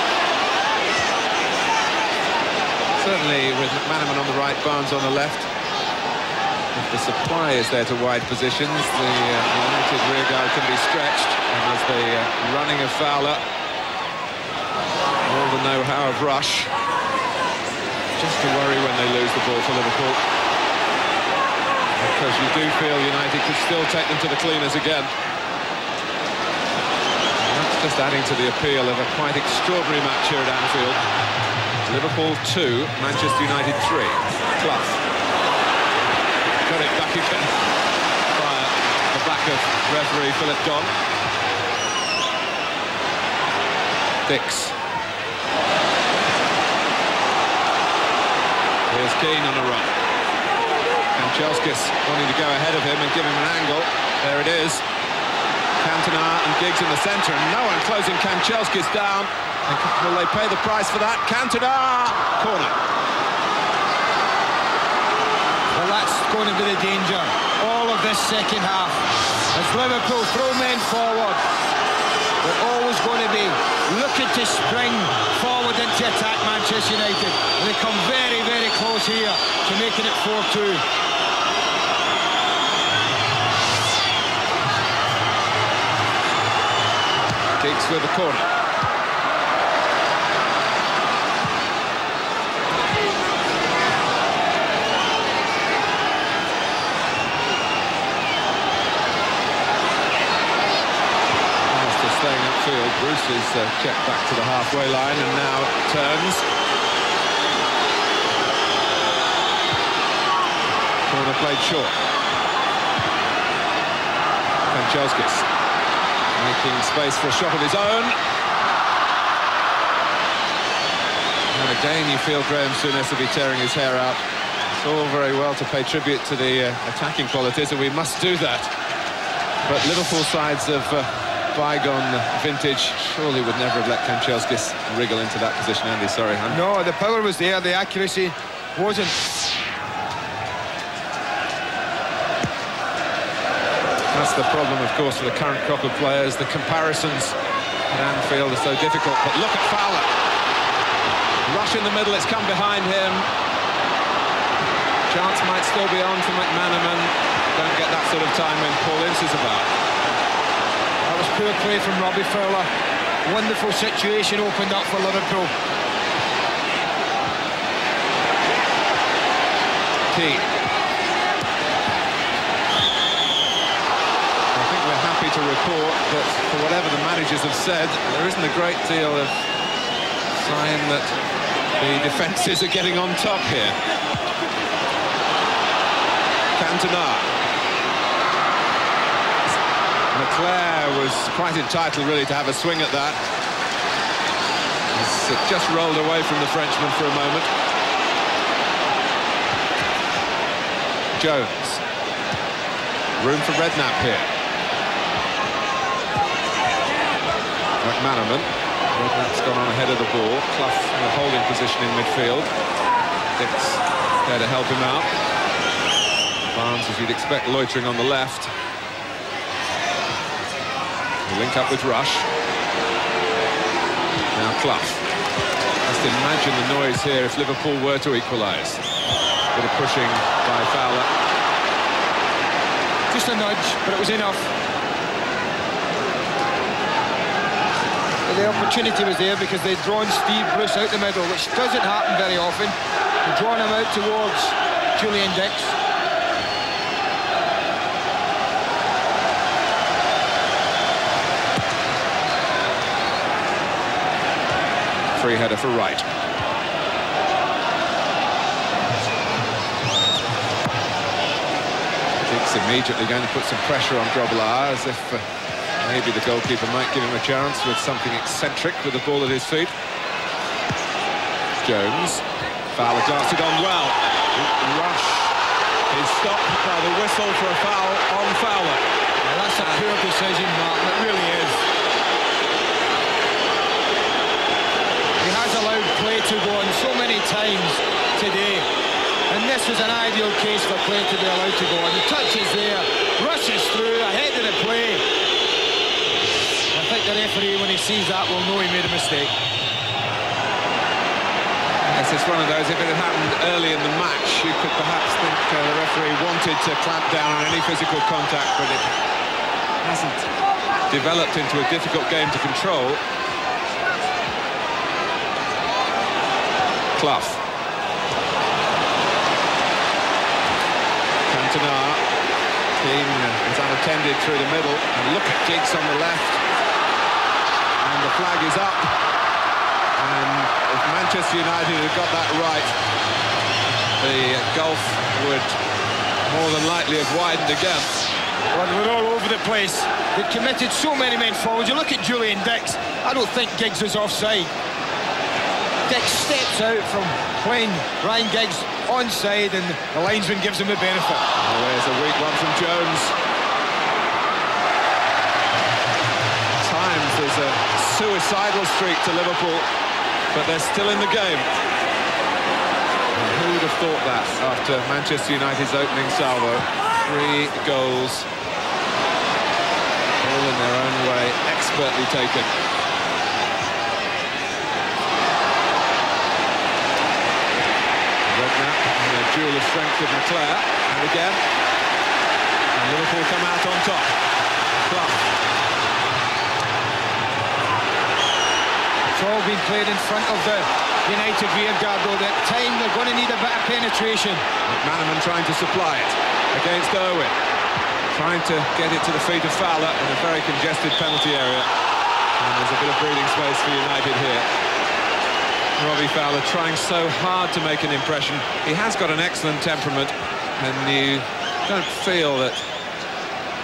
Certainly with McManaman on the right, Barnes on the left. If the supply is there to wide positions, the United rearguard can be stretched. And there's the running of Fowler. All the know-how of Rush. Just to worry when they lose the ball for Liverpool. Because you do feel United could still take them to the cleaners again. And that's just adding to the appeal of a quite extraordinary match here at Anfield. Liverpool 2, Manchester United 3. Clough. Got it back again by the back of referee Philip Don. Dix. Here's Keane on a run. Kanchelskis wanting to go ahead of him and give him an angle. There it is. Cantona and Giggs in the centre, and no one closing Kanchelskis down. Will they pay the price for that? Cantona! Corner. Well, that's going to be the danger. All of this second half. As Liverpool throw men forward, they're always going to be looking to spring forward into attack Manchester United. And they come very, very close here to making it 4-2. Giggs with the corner. Staying upfield, Bruce is checked back to the halfway line and now turns. Corner played short. Kanchelskis making space for a shot of his own. And again you feel Graham Souness will be tearing his hair out. It's all very well to pay tribute to the attacking qualities, and we must do that. But Liverpool sides of bygone vintage surely would never have let Kanchelskis wriggle into that position. Andy, sorry. No, the power was there, the accuracy wasn't. That's the problem, of course, for the current crop of players. The comparisons at Anfield are so difficult. But look at Fowler. Rush in the middle, it's come behind him. Chance might still be on for McManaman. Don't get that sort of time when Paul Ince is about. Poor play from Robbie Fowler. Wonderful situation opened up for Liverpool. Key. I think we're happy to report that, for whatever the managers have said, there isn't a great deal of sign that the defences are getting on top here. Cantona. Leclerc was quite entitled, really, to have a swing at that. He's just rolled away from the Frenchman for a moment. Jones. Room for Redknapp here. McManaman. Redknapp's gone on ahead of the ball. Clough in a holding position in midfield. Dix there to help him out. Barnes, as you'd expect, loitering on the left. Link up with Rush. Now Clough. Just imagine the noise here if Liverpool were to equalise. Bit of pushing by Fowler. Just a nudge, but it was enough. But the opportunity was there because they'd drawn Steve Bruce out the middle, which doesn't happen very often. They'd drawn him out towards Julian Dix. Free header for Wright. Dix immediately going to put some pressure on Grobbelaar, as if maybe the goalkeeper might give him a chance with something eccentric with the ball at his feet. Jones. Fowler darted on well. Rush is stopped by the whistle for a foul on Fowler. Yeah, that's a poor decision, Martin. It really is. Allowed play to go on so many times today, and this was an ideal case for play to be allowed to go on. The touch is there, rushes through, ahead of the play. I think the referee, when he sees that, will know he made a mistake. Yes, it's one of those, if it had happened early in the match, you could perhaps think the referee wanted to clamp down on any physical contact, but it hasn't developed into a difficult game to control. Clough. Cantona. Team is unattended through the middle. And look at Giggs on the left. And the flag is up. And if Manchester United had got that right, the gulf would more than likely have widened again. Well, we're all over the place. They've committed so many men forward. You look at Julian Dix. I don't think Giggs is offside. Dix steps out from playing Ryan Giggs onside, and the linesman gives him the benefit. Oh, there's a weak one from Jones. At times there's a suicidal streak to Liverpool, but they're still in the game. And who would have thought that after Manchester United's opening salvo? 3 goals, all in their own way, expertly taken. Redknapp and the duel of strength with McClair, and again, and Liverpool come out on top. Clough. It's all been played in front of the United rearguard, though. At time they're going to need a bit of penetration. McManaman trying to supply it against Irwin, trying to get it to the feet of Fowler in a very congested penalty area, and there's a bit of breathing space for United here. Robbie Fowler trying so hard to make an impression. He has got an excellent temperament, and you don't feel that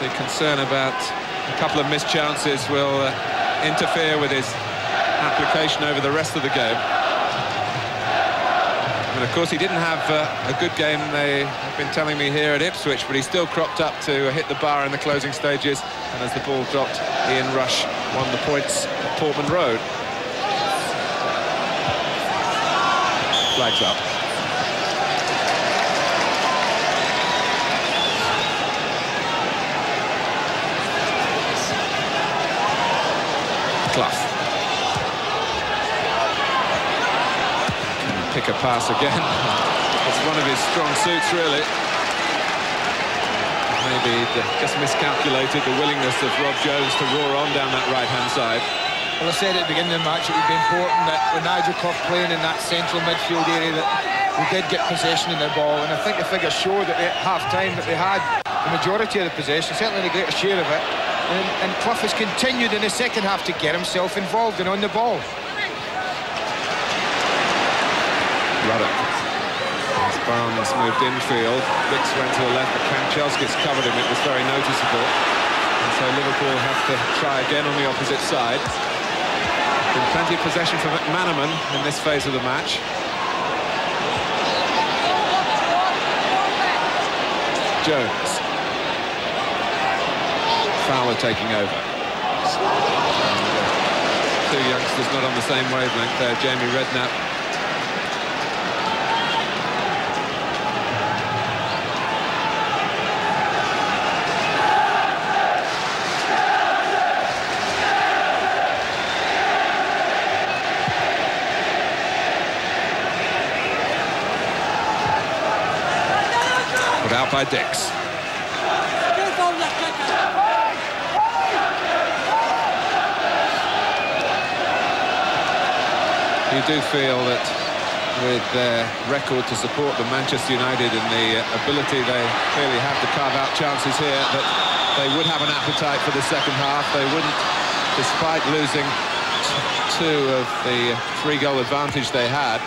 the concern about a couple of missed chances will interfere with his application over the rest of the game. And of course he didn't have a good game, they have been telling me, here at Ipswich, but he still cropped up to hit the bar in the closing stages, and as the ball dropped, Ian Rush won the points at Portman Road. Flags up. Clough. Pick a pass again. It's one of his strong suits, really. Maybe just miscalculated the willingness of Rob Jones to roar on down that right-hand side. Well, I said at the beginning of the match it would be important that with Nigel Clough playing in that central midfield area that we did get possession in the ball, and I think the figures show that at half-time that they had the majority of the possession, certainly the greater share of it, and Clough has continued in the second half to get himself involved and on the ball. Ruddock. As Barnes moved infield, Dix went to the left, but Kanchelskis covered him. It was very noticeable. And so Liverpool have to try again on the opposite side. Been plenty of possession for McManaman in this phase of the match. Jones. Fowler taking over. And, 2 youngsters not on the same wavelength there. Jamie Redknapp. Out by Dix. You do feel that with their record to support the Manchester United and the ability they clearly have to carve out chances here, that they would have an appetite for the second half. They wouldn't, despite losing 2 of the 3-goal advantage they had.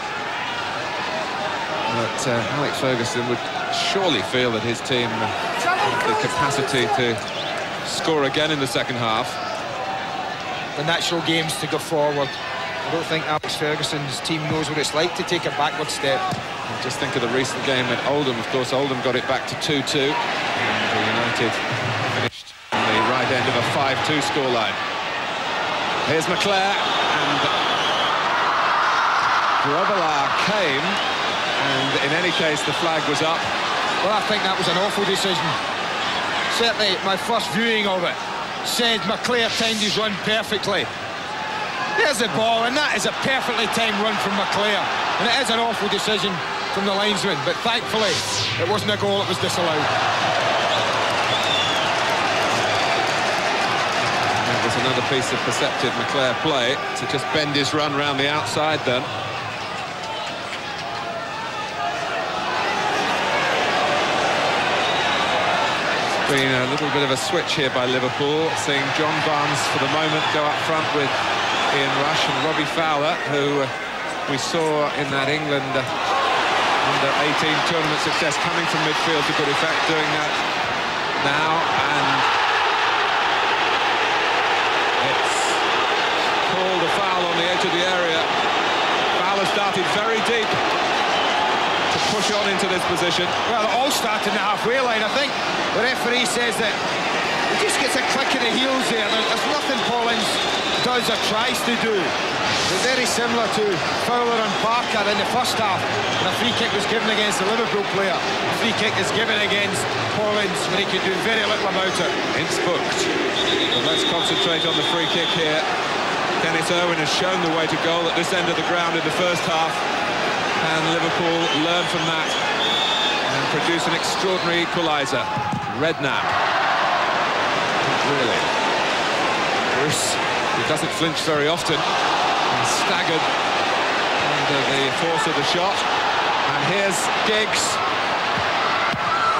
But Alex Ferguson would surely feel that his team had the capacity to score again in the second half. The natural game's to go forward. I don't think Alex Ferguson's team knows what it's like to take a backward step. And just think of the recent game at Oldham. Of course, Oldham got it back to 2-2. And United finished on the right end of a 5-2 scoreline. Here's McClair, and Grobbelaar came, and in any case, the flag was up. Well, I think that was an awful decision. Certainly, my first viewing of it said McClair timed his run perfectly. There's the ball, and that is a perfectly timed run from McClair. And it is an awful decision from the linesman, but thankfully, it wasn't a goal, it was disallowed. That was another piece of perceptive McClair play to just bend his run round the outside then. Been a little bit of a switch here by Liverpool, seeing John Barnes for the moment go up front with Ian Rush and Robbie Fowler, who we saw in that England under-18 tournament success coming from midfield to good effect, doing that now, and it's called a foul on the edge of the area. Fowler started very deep to push on into this position. Well, it all started in the halfway line. I think the referee says that he just gets a click in the heels there. There's nothing Paul Ince does or tries to do. They're very similar to Fowler and Parker in the first half, when a free kick was given against the Liverpool player. A free kick is given against Paul Ince when he can do very little about it. Ince booked. But let's concentrate on the free kick here. Dennis Irwin has shown the way to goal at this end of the ground in the first half, and Liverpool learn from that and produce an extraordinary equaliser. Redknapp. Really. Bruce, who doesn't flinch very often, and staggered under the force of the shot. And here's Giggs.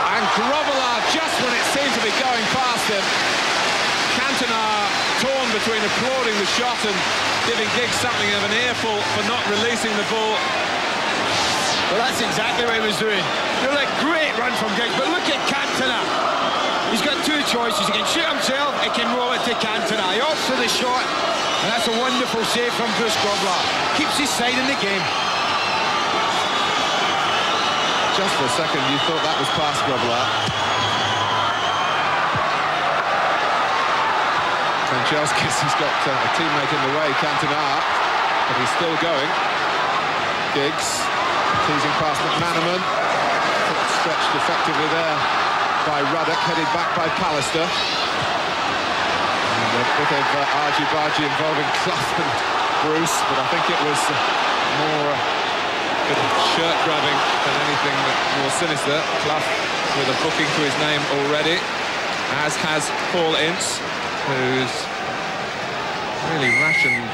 And Grobbelaar, just when it seemed to be going past him. Cantona torn between applauding the shot and giving Giggs something of an earful for not releasing the ball. Well, that's exactly what he was doing. You're like, great run from Giggs, but look at Cantona. He's got two choices. He can shoot himself, he can roll it to Cantona. He opts for the shot, and that's a wonderful save from Bruce Grobbelaar. Keeps his side in the game. Just for a second, you thought that was past Grobbelaar. Franchelskis, he's got a teammate in the way, Cantona, but he's still going. Giggs, teasing past McManaman. Stretched effectively there by Ruddock, headed back by Pallister. And a bit of argy-bargy involving Clough and Bruce, but I think it was more a bit of shirt-grabbing than anything more sinister. Clough with a booking to his name already, as has Paul Ince, who's really rationed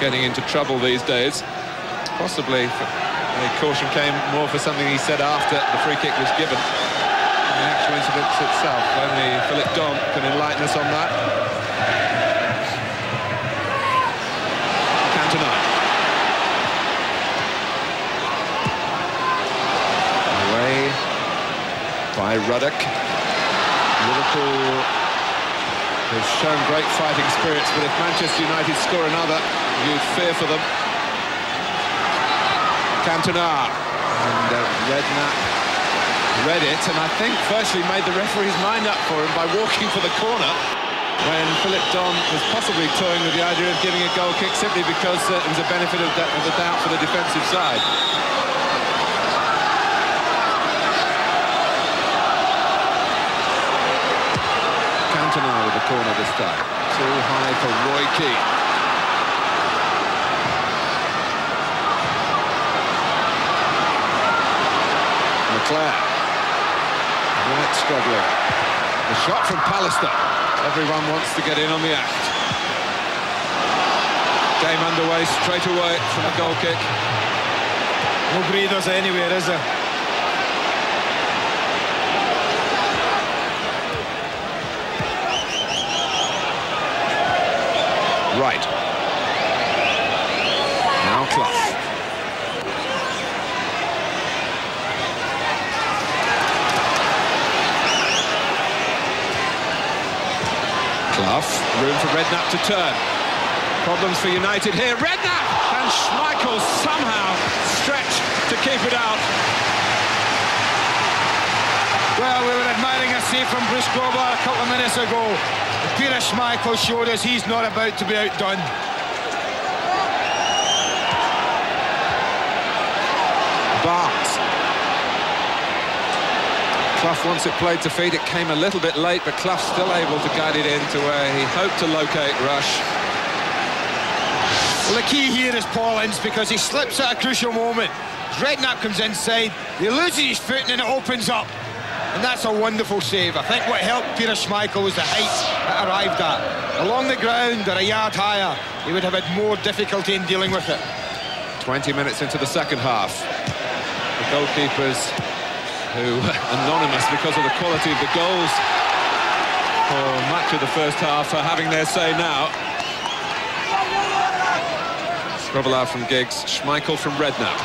getting into trouble these days. Possibly the caution came more for something he said after the free kick was given. The actual incident itself, only Philip Don can enlighten us on that. Cantona. Away by Ruddock. Liverpool has shown great fighting spirits, but if Manchester United score another, you'd fear for them. Cantona. And Redknapp read it, and I think virtually made the referee's mind up for him by walking for the corner when Philip Don was possibly toying with the idea of giving a goal kick simply because it was a benefit of the doubt for the defensive side. Cantona with the corner this time. Too high for Roy Keane. Leclerc. Right, struggling. The shot from Pallister. Everyone wants to get in on the act. Game underway straight away from a goal kick. No breathers anywhere, is there? Right. Now Clough. Room for Redknapp to turn. Problems for United here. Redknapp! And Schmeichel somehow stretched to keep it out. Well, we were admiring a save from Bruce Grobbelaar a couple of minutes ago. Peter Schmeichel showed us he's not about to be outdone. Barnes. Clough wants it played to feet. It came a little bit late, but Clough's still able to guide it in to where he hoped to locate Rush. Well, the key here is Paul Ince, because he slips at a crucial moment. Redknapp comes inside, he loses his foot and then it opens up. And that's a wonderful save. I think what helped Peter Schmeichel was the height it arrived at. Along the ground or a yard higher, he would have had more difficulty in dealing with it. 20 minutes into the second half. The goalkeepers, who anonymous because of the quality of the goals for much of the first half, are having their say now. Grobbelaar from Giggs, Schmeichel from Redknapp.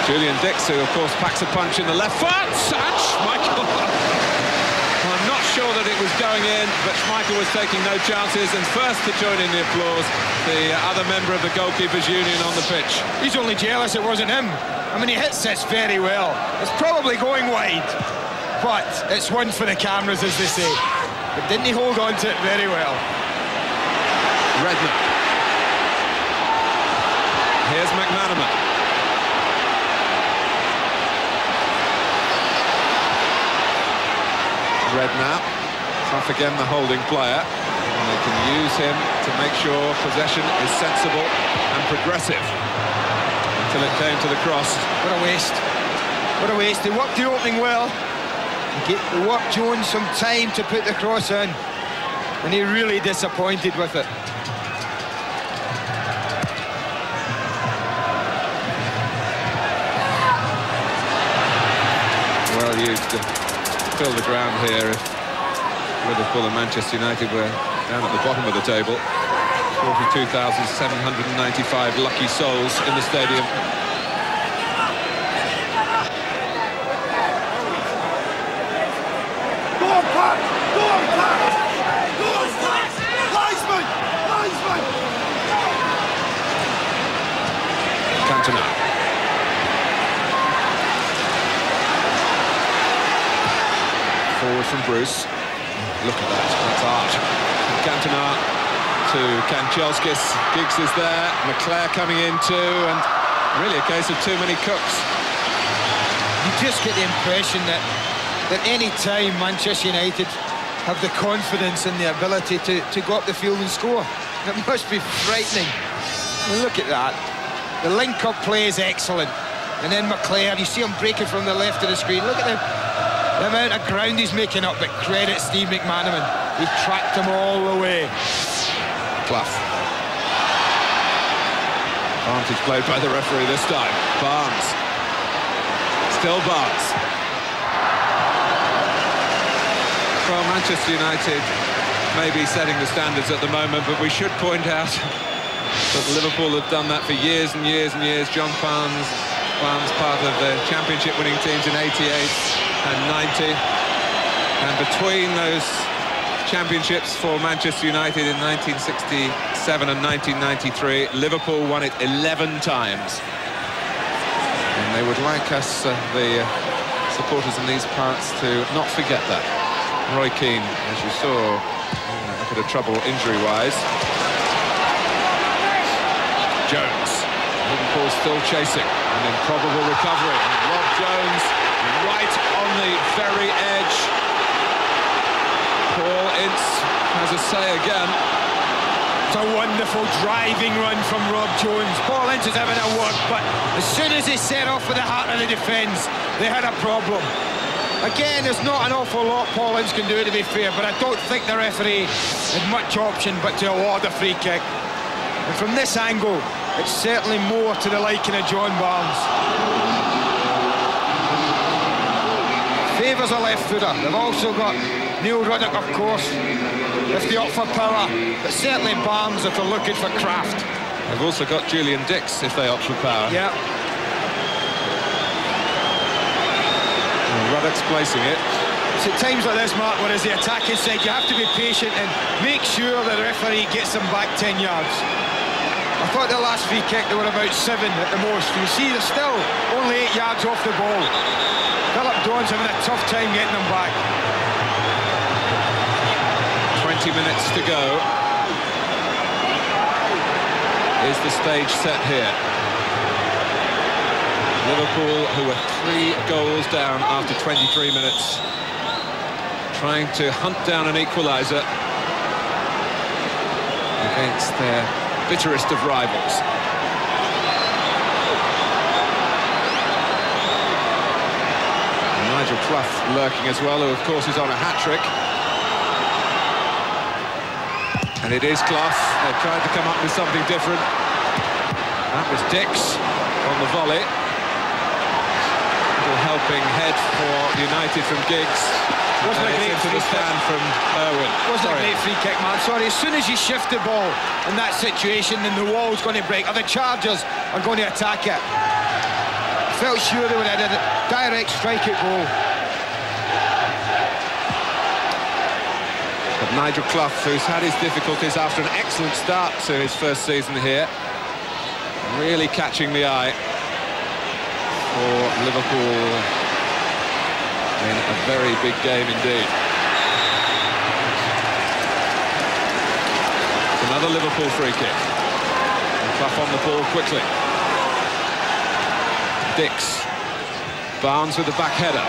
Julian Dix, who of course packs a punch in the left foot, and Schmeichel. I'm not sure that it was going in, but Schmeichel was taking no chances, and first to join in the applause, the other member of the goalkeepers' union on the pitch. He's only jealous it wasn't him. I mean, he hits this very well. It's probably going wide, but it's one for the cameras, as they say. but didn't he hold on to it very well? Redknapp. Here's McManaman. Redknapp, tough again, the holding player. And they can use him to make sure possession is sensible and progressive. Until it came to the cross. What a waste. What a waste. They worked the opening well. They worked Jones some time to put the cross in. And he really disappointed with it. Well, you'd fill the ground here if Liverpool and Manchester United were down at the bottom of the table. 42,795 lucky souls in the stadium. Go on, Pat! Go on, Pat! Go on, Pat! Linesman! Linesman! Cantona. Forward from Bruce. Look at that, that's art. Cantona to Kanchelskis. Giggs is there, Leclerc coming in too, and really a case of too many cooks. You just get the impression that any time Manchester United have the confidence and the ability to go up the field and score, it must be frightening. I mean, look at that. The link-up play is excellent. And then Leclerc, you see him breaking from the left of the screen. Look at the amount of ground he's making up, but credit Steve McManaman. He tracked him all the way. Clough. Advantage played by the referee this time. Barnes. Still Barnes. Well, Manchester United may be setting the standards at the moment, but we should point out that Liverpool have done that for years and years and years. John Barnes, part of the championship winning teams in '88 and '90. And between those championships for Manchester United in 1967 and 1993, Liverpool won it 11 times. And they would like us, the supporters in these parts, to not forget that. Roy Keane, as you saw, a bit of trouble injury-wise. Jones. Liverpool still chasing. An improbable recovery. Rob Jones right on the very edge. Paul Ince has a say again. It's a wonderful driving run from Rob Jones. Paul Ince is having a work, but as soon as he set off with the heart of the defence, they had a problem. Again, there's not an awful lot Paul Ince can do, to be fair, but I don't think the referee had much option but to award a free kick. And from this angle, it's certainly more to the liking of John Barnes. Favours a left footer. They've also got Neil Ruddock, of course, if they're up for power, but certainly Barnes if they're looking for craft. They've also got Julian Dix if they opt for power. Yeah. Ruddock's placing it. It's at times like this, Mark, where as the attacking side, you have to be patient and make sure the referee gets them back 10 yards. I thought the last free kick, they were about 7 at the most. You see, they're still only 8 yards off the ball. Philip Dawn's having a tough time getting them back. 20 minutes to go. Is the stage set here? Liverpool, who are 3 goals down after 23 minutes, trying to hunt down an equaliser against their bitterest of rivals. And Nigel Clough lurking as well, who of course is on a hat-trick. And it is Clough. They've tried to come up with something different. That was Dix on the volley. Helping head for United from Giggs. Wasn't a great into the stand from Irwin. Wasn't a great free kick, man. Sorry, as soon as you shift the ball in that situation, then the wall's going to break, or the Chargers are going to attack it. Felt sure they would have had a direct strike at goal. But Nigel Clough, who's had his difficulties after an excellent start to his first season here, really catching the eye for Liverpool in a very big game indeed. Another Liverpool free kick. And Clough on the ball quickly. Dix. Barnes with the back header.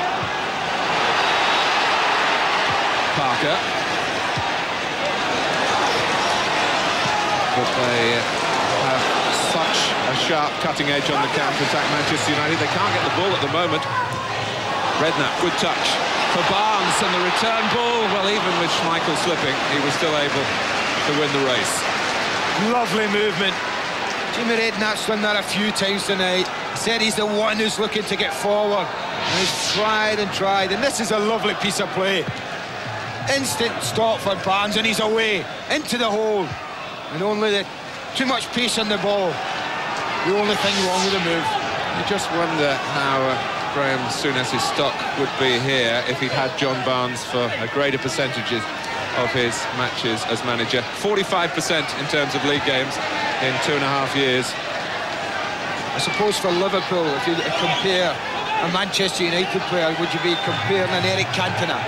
Parker. But they have such a sharp cutting edge on the counter-attack, Manchester United. They can't get the ball at the moment. Redknapp, good touch for Barnes, and the return ball, well, even with Schmeichel slipping, he was still able to win the race. Lovely movement. Jimmy Redknapp's done that a few times tonight. He said he's the one who's looking to get forward. And he's tried and tried, and this is a lovely piece of play. Instant stop for Barnes, and he's away, into the hole. And only too much pace on the ball. The only thing wrong with the move. You just wonder how Graham Souness's stock would be here if he'd had John Barnes for a greater percentages of his matches as manager. 45% in terms of league games in 2.5 years. I suppose for Liverpool, if you compare a Manchester United player, would you be comparing an Eric Cantona?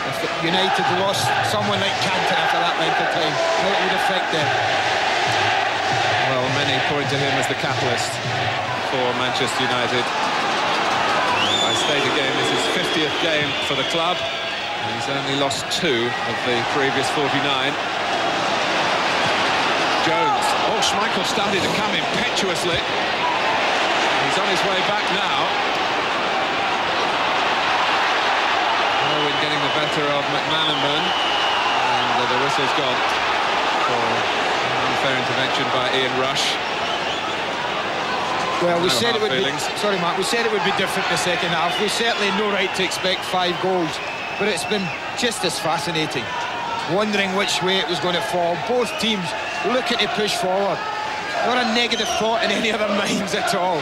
If United lost someone like Cantona for that length of time, how it would affect them? Well, many point to him as the catalyst for Manchester United. I state again, this is 50th game for the club. He's only lost 2 of the previous 49. Jones. Oh, Schmeichel started to come impetuously. He's on his way back now. Owen getting the better of McManaman. And the whistle's gone for unfair intervention by Ian Rush. Well, we No said it would feelings. be... Sorry, Mark. We said it would be different in the second half. We certainly no right to expect 5 goals. But it's been just as fascinating. Wondering which way it was going to fall. Both teams looking to push forward. Not a negative thought in any of their minds at all.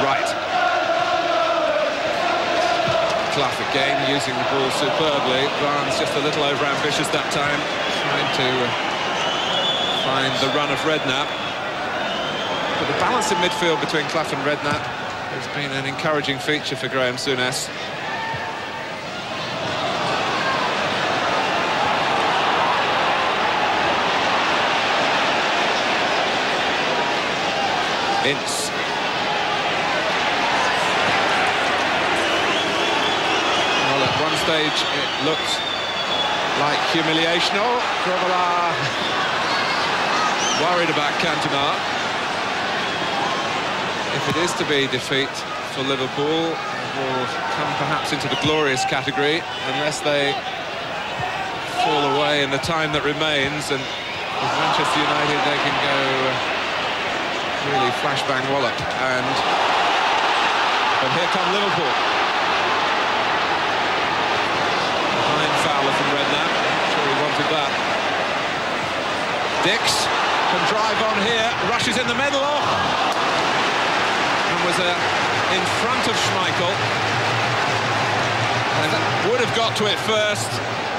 Right. Clough again using the ball superbly. Barnes just a little over-ambitious that time, trying to find the run of Redknapp. But the balance in midfield between Clough and Redknapp has been an encouraging feature for Graham Souness. Ince. Well, at one stage it looked like humiliation. Oh, Grobbelaar worried about Cantona. If it is to be defeat for Liverpool, it will come perhaps into the glorious category unless they fall away in the time that remains, and with Manchester United they can go really flashbang wallop. But here come Liverpool. Behind Fowler from Redknapp. I'm sure he wanted that. Dix can drive on here, rushes in the middle. Oh! Was in front of Schmeichel and would have got to it first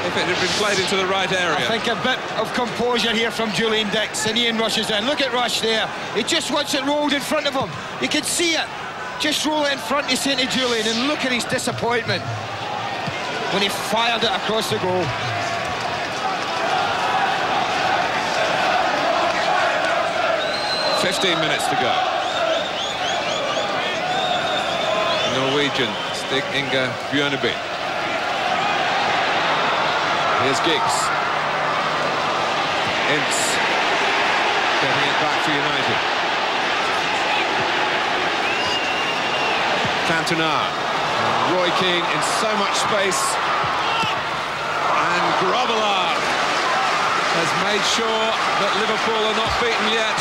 if it had been played into the right area. I think a bit of composure here from Julian Dix, and Ian rushes in. Look at Rush there. He just wants it rolled in front of him. You can see it. Just roll it in front, he's saying to Julian, and look at his disappointment when he fired it across the goal. "15 minutes to go. Norwegian, Stig Inge Bjørneby. Here's Giggs. Ince getting it back for United. Cantona. Roy Keane in so much space. And Grobbelaar has made sure that Liverpool are not beaten yet.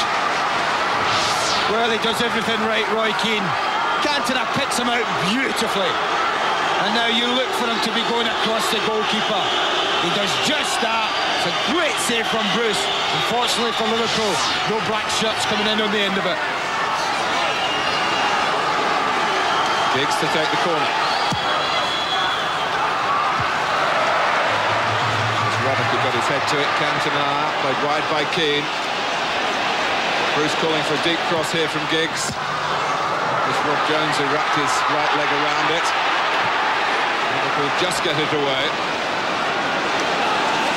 Well, he does everything right, Roy Keane. Cantona picks him out beautifully. And now you look for him to be going across the goalkeeper. He does just that. It's a great save from Bruce. Unfortunately for Liverpool, no black shirts coming in on the end of it. Giggs to take the corner. As Roddick got his head to it, Cantona played wide by Keane. Bruce calling for a deep cross here from Giggs. If Rob Jones who wrapped his right leg around it. Liverpool just get it away.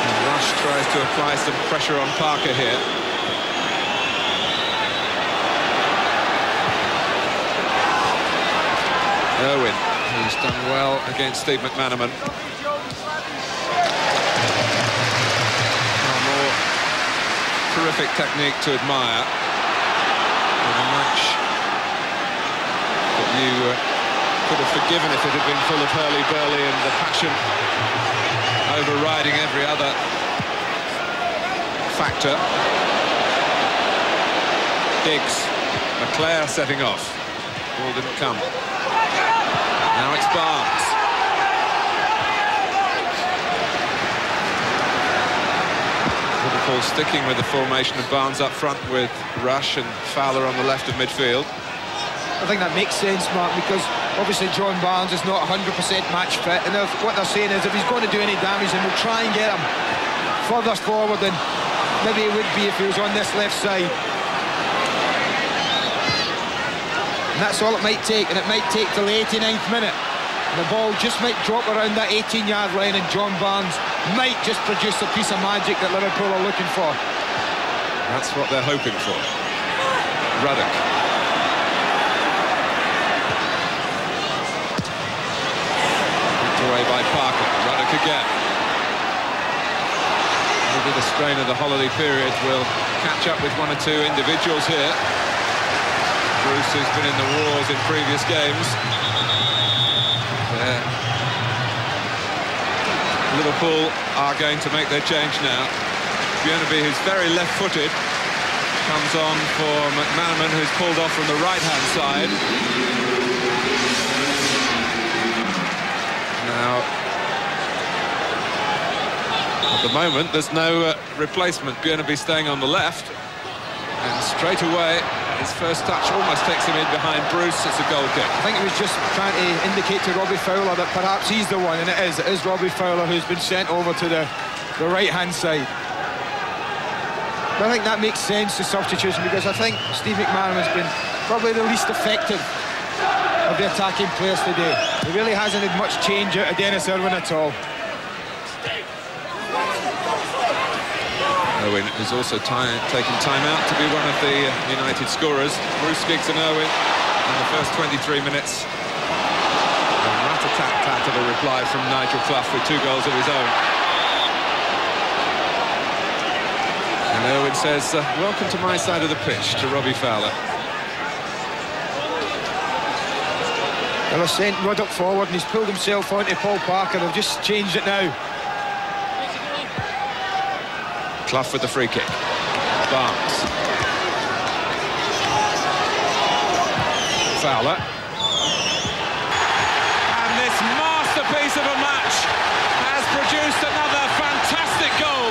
And Rush tries to apply some pressure on Parker here. Irwin, who's done well against Steve McManaman. More terrific technique to admire. In a match that you could have forgiven if it had been full of hurly-burly and the passion overriding every other factor. Diggs, McClare setting off. Ball didn't come. Now it's Barnes. Liverpool sticking with the formation of Barnes up front with Rush and Fowler on the left of midfield. I think that makes sense, Mark, because obviously John Barnes is not 100% match fit, and what they're saying is if he's going to do any damage, then we'll try and get him further forward than maybe it would be if he was on this left side. And that's all it might take, and it might take till the 89th minute. The ball just might drop around that 18-yard line, and John Barnes might just produce a piece of magic that Liverpool are looking for. That's what they're hoping for. Ruddock. Put away by Parker. Ruddock again. Maybe the strain of the holiday period will catch up with one or two individuals here. Bruce, who's been in the wars in previous games. Liverpool are going to make their change now. Bjornaby, who's very left-footed, comes on for McManaman, who's pulled off from the right-hand side. Now, at the moment, there's no replacement. Bjornaby staying on the left. And straight away, his first touch almost takes him in behind Bruce. It's a goal kick. I think he was just trying to indicate to Robbie Fowler that perhaps he's the one, and it is Robbie Fowler who's been sent over to the right-hand side. But I think that makes sense, the substitution, because I think Steve McManaman's been probably the least effective of the attacking players today. He really hasn't had much change out of Dennis Irwin at all. Irwin is also taking time out to be one of the United scorers. Bruce, Giggs and Irwin in the first 23 minutes. And rat-a-tat-tat of a reply from Nigel Clough with 2 goals of his own. And Irwin says, welcome to my side of the pitch, to Robbie Fowler. Well, they've sent Ruddock forward and he's pulled himself onto Paul Parker. They've just changed it now. Clough with the free kick. Barnes. Fowler. And this masterpiece of a match has produced another fantastic goal.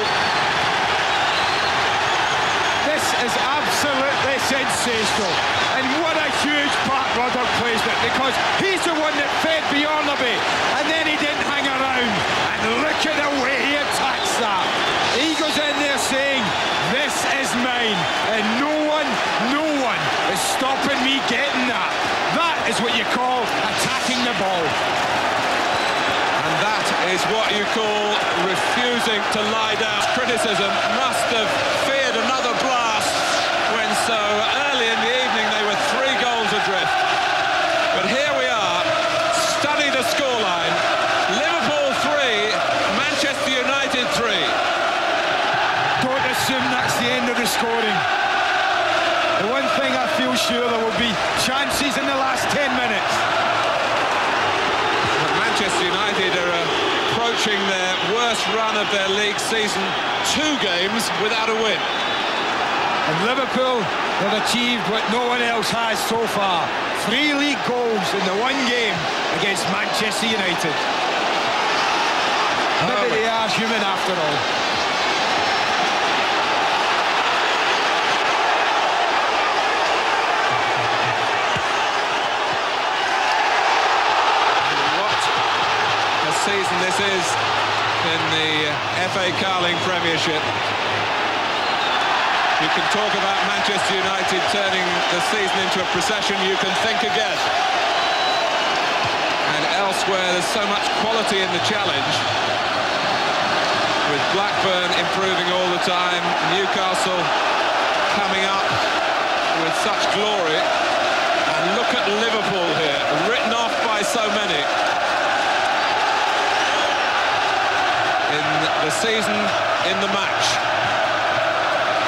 This is absolutely sensational. And what a huge part Ruddock plays with, because he's the one that fed Bjornaby, and then he didn't hang around. And look at the way he attacks that. He goes in there saying, this is mine, and no one is stopping me getting that. That is what you call attacking the ball. And that is what you call refusing to lie down. Criticism must have feared another blast when so early in the evening they were 3 goals adrift. But here we are, study the scoreline. Liverpool 3, Manchester United 3. Don't assume that's the end of the scoring. The one thing I feel sure there will be chances in the last 10 minutes. But Manchester United are approaching their worst run of their league season, 2 games without a win. And Liverpool have achieved what no one else has so far. 3 league goals in the 1 game against Manchester United. Maybe they are human after all. Season this is in the FA Carling Premiership. You can talk about Manchester United turning the season into a procession. You can think again. And elsewhere, there's so much quality in the challenge. With Blackburn improving all the time, Newcastle coming up with such glory. And look at Liverpool here, written off by so many. In the season, in the match,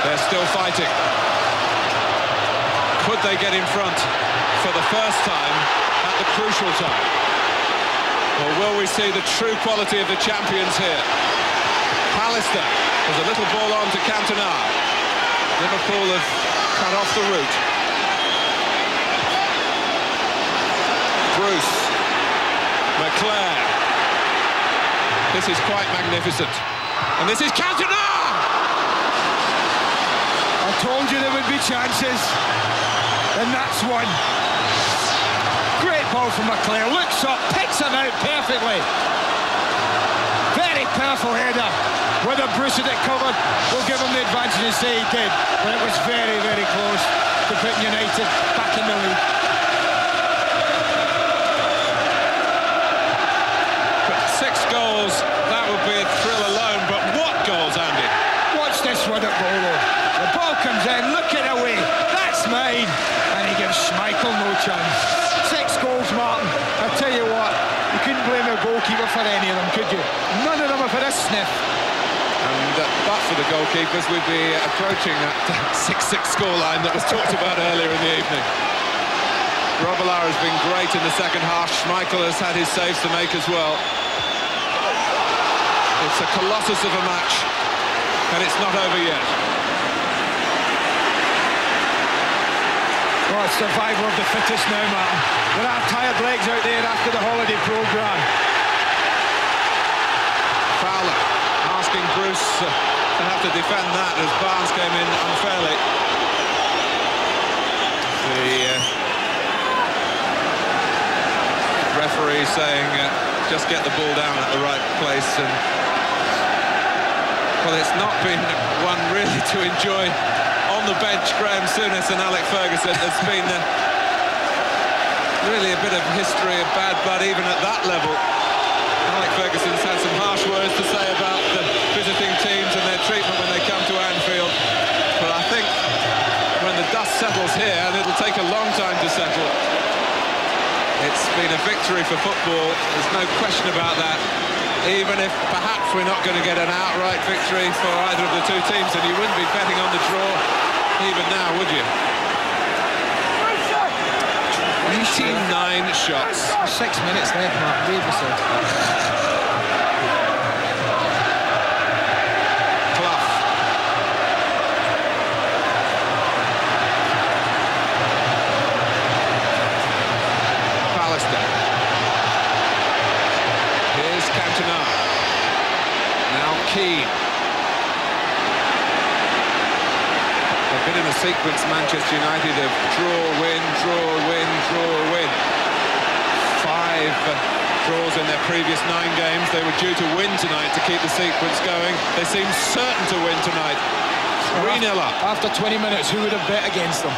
they're still fighting. Could they get in front for the first time at the crucial time? Or will we see the true quality of the champions here? Pallister has a little ball on to Cantona. Liverpool have cut off the route. Bruce, McClair. This is quite magnificent. And this is Cantona! I told you there would be chances. And that's one. Great ball from McClair. Looks up, picks him out perfectly. Very powerful header. Whether Bruce had it covered, we'll give him the advantage and say he did. But it was very, very close to putting United back in the lead. 6 goals, that would be a thrill alone, but what goals, Andy? Watch this one at Bolo. The ball comes in, look it away. That's mine. And he gives Schmeichel no chance. 6 goals, Martin. I tell you what, you couldn't blame a goalkeeper for any of them, could you? None of them have had a sniff. And but for the goalkeepers, we'd be approaching that 6-6 scoreline that was talked about earlier in the evening. Robillard has been great in the second half. Schmeichel has had his saves to make as well. It's a colossus of a match, and it's not over yet. Oh, it's survival of the fittest now, Martin. There are tired legs out there after the holiday programme. Fowler asking Bruce to have to defend that as Barnes came in unfairly. The referee saying just get the ball down at the right place. And well, it's not been one really to enjoy on the bench. Graham Souness and Alec Ferguson. There's been really a bit of history of bad blood even at that level. Alec Ferguson's had some harsh words to say about the visiting teams and their treatment when they come to Anfield. But I think when the dust settles here, and it'll take a long time to settle, it's been a victory for football. There's no question about that. Even if perhaps we're not going to get an outright victory for either of the two teams, and you wouldn't be betting on the draw even now, would you? 9 shots. 6 minutes left, Mark. Davison. Clough. Pallister. Here's Cantona. Now Keane. They've been in a sequence, Manchester United, of draw, win, draw, win, draw, win. 5 draws in their previous 9 games. They were due to win tonight to keep the sequence going. They seem certain to win tonight. 3-0 up. After 20 minutes, who would have bet against them?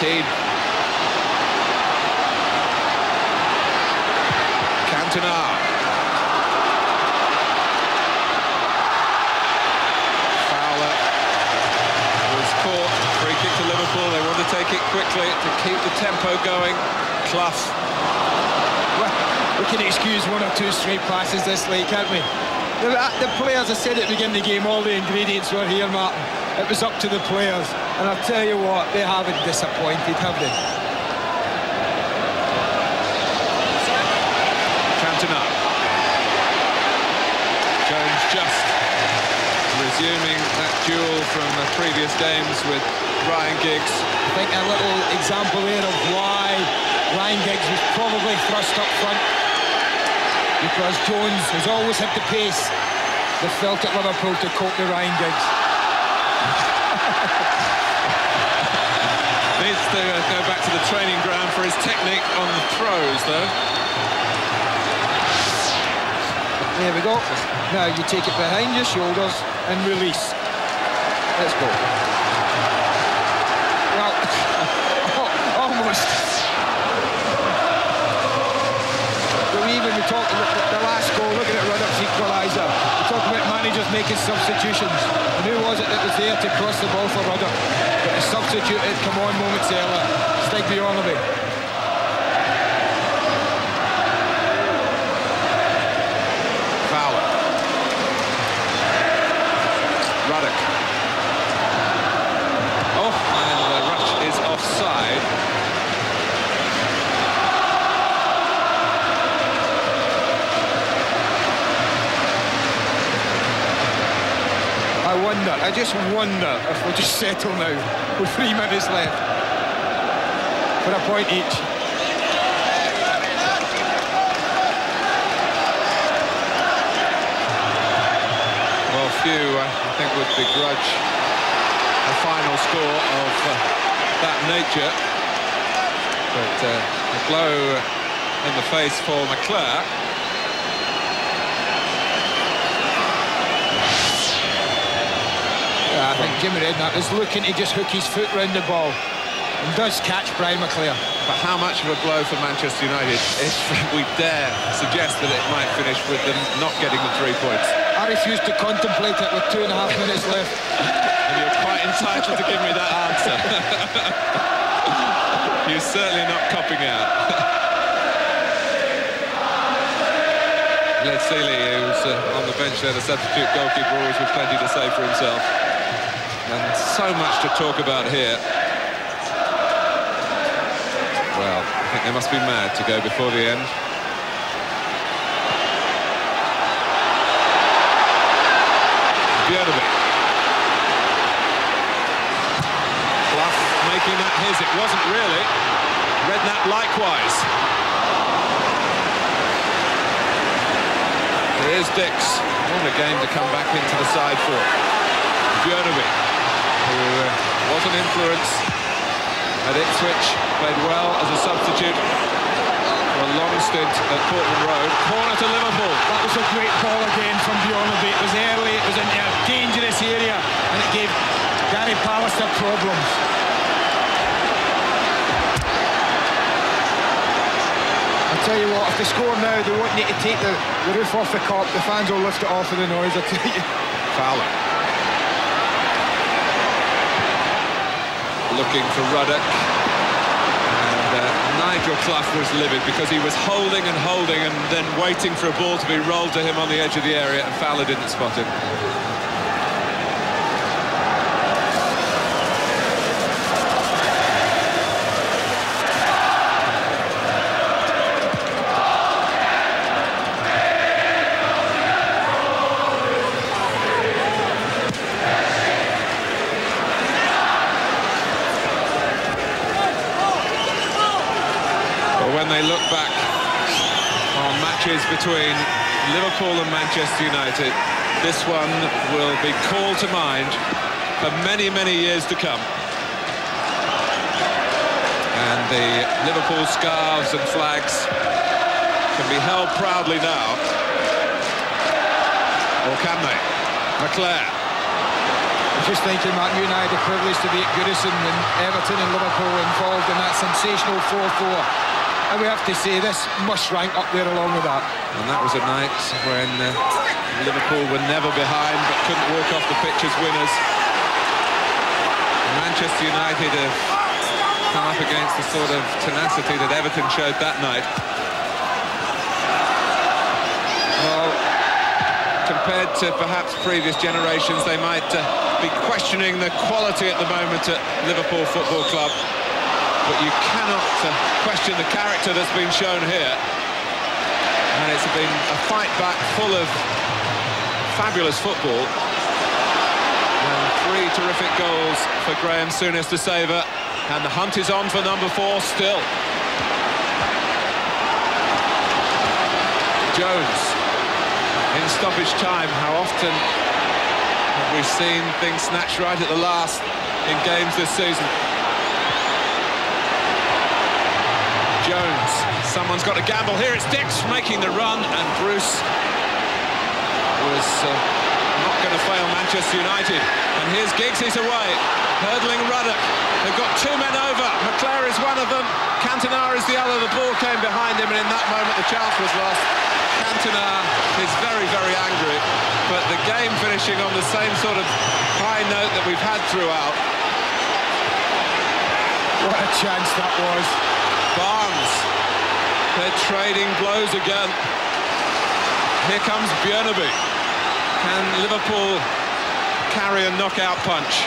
Keane. Cantona. Fowler was caught. Free kick to Liverpool. They want to take it quickly to keep the tempo going. Clough. Well, we can excuse 1 or 2 straight passes this late, can't we? The players, I said at the beginning of the game, all the ingredients were here, Martin. It was up to the players. And I'll tell you what, they haven't disappointed, have they? Cantona. Jones just resuming that duel from the previous games with Ryan Giggs. I think a little example there of why Ryan Giggs was probably thrust up front, because Jones has always had the pace that felt at Liverpool to cope with Ryan Giggs. to go back to the training ground for his technique on the throws, though. There we go. Now you take it behind your shoulders and release. Let's go. Well, almost. But even we talked about the last goal, looking at Ruddock's equaliser, we talked about managers making substitutions. And who was it that was there to cross the ball for Ruddock? But the substitute had come on moments earlier. Stig Bjornaby. Fowler. Ruddock. Oh, and the rush is offside. I just wonder if we'll just settle now with 3 minutes left for a point each. Well, few, I think, would begrudge a final score of that nature. But a blow in the face for McClare. I think Jimmy Redknapp is looking to just hook his foot round the ball and does catch Brian McClare. But how much of a blow for Manchester United if we dare suggest that it might finish with them not getting the 3 points? I refuse to contemplate it with 2.5 minutes left. And you're quite entitled to give me that answer. You're certainly not copping out. Led Seeley, who's on the bench there, the substitute goalkeeper, always with plenty to say for himself. And so much to talk about here. Well, I think they must be mad to go before the end. Bjornaby. Clough making that his. It wasn't really. Redknapp likewise. Here's Dix. What a game to come back into the side for. Bjornaby, who was an influence at Ipswich, played well as a substitute for a long stint at Portman Road. Corner to Liverpool. That was a great ball again from Bjornaby. It was early, it was in a dangerous area, and it gave Gary Pallister problems. I'll tell you what, if they score now, they won't need to take the roof off the Kop. The fans will lift it off with the noise, I tell you. Fowler. Looking for Ruddock. And Nigel Clough was livid because he was holding and then waiting for a ball to be rolled to him on the edge of the area, and Fowler didn't spot him. When they look back on matches between Liverpool and Manchester United, this one will be called to mind for many, many years to come. And the Liverpool scarves and flags can be held proudly now. Or can they? McClare. I'm just thinking, Mark, you and I had the privilege to be at Goodison when Everton and Liverpool involved in that sensational 4-4. And we have to say, this must rank up there along with that. And that was a night when Liverpool were never behind but couldn't walk off the pitch as winners. Manchester United have come up against the sort of tenacity that Everton showed that night. Well, compared to perhaps previous generations, they might be questioning the quality at the moment at Liverpool Football Club. But you cannot question the character that's been shown here. And it's been a fight back full of fabulous football. And 3 terrific goals for Graham Souness to savour. And the hunt is on for number 4 still. Jones in stoppage time. How often have we seen things snatched right at the last in games this season? Jones. Someone's got to gamble here. It's Dix making the run, and Bruce was not going to fail Manchester United. And here's Giggs, he's away. Hurdling Ruddock. They've got two men over. McClare is one of them. Cantona is the other. The ball came behind him, and in that moment the chance was lost. Cantona is very, very angry. But the game finishing on the same sort of high note that we've had throughout. What a chance that was. Barnes. They're trading blows again. Here comes Björneby. Can Liverpool carry a knockout punch?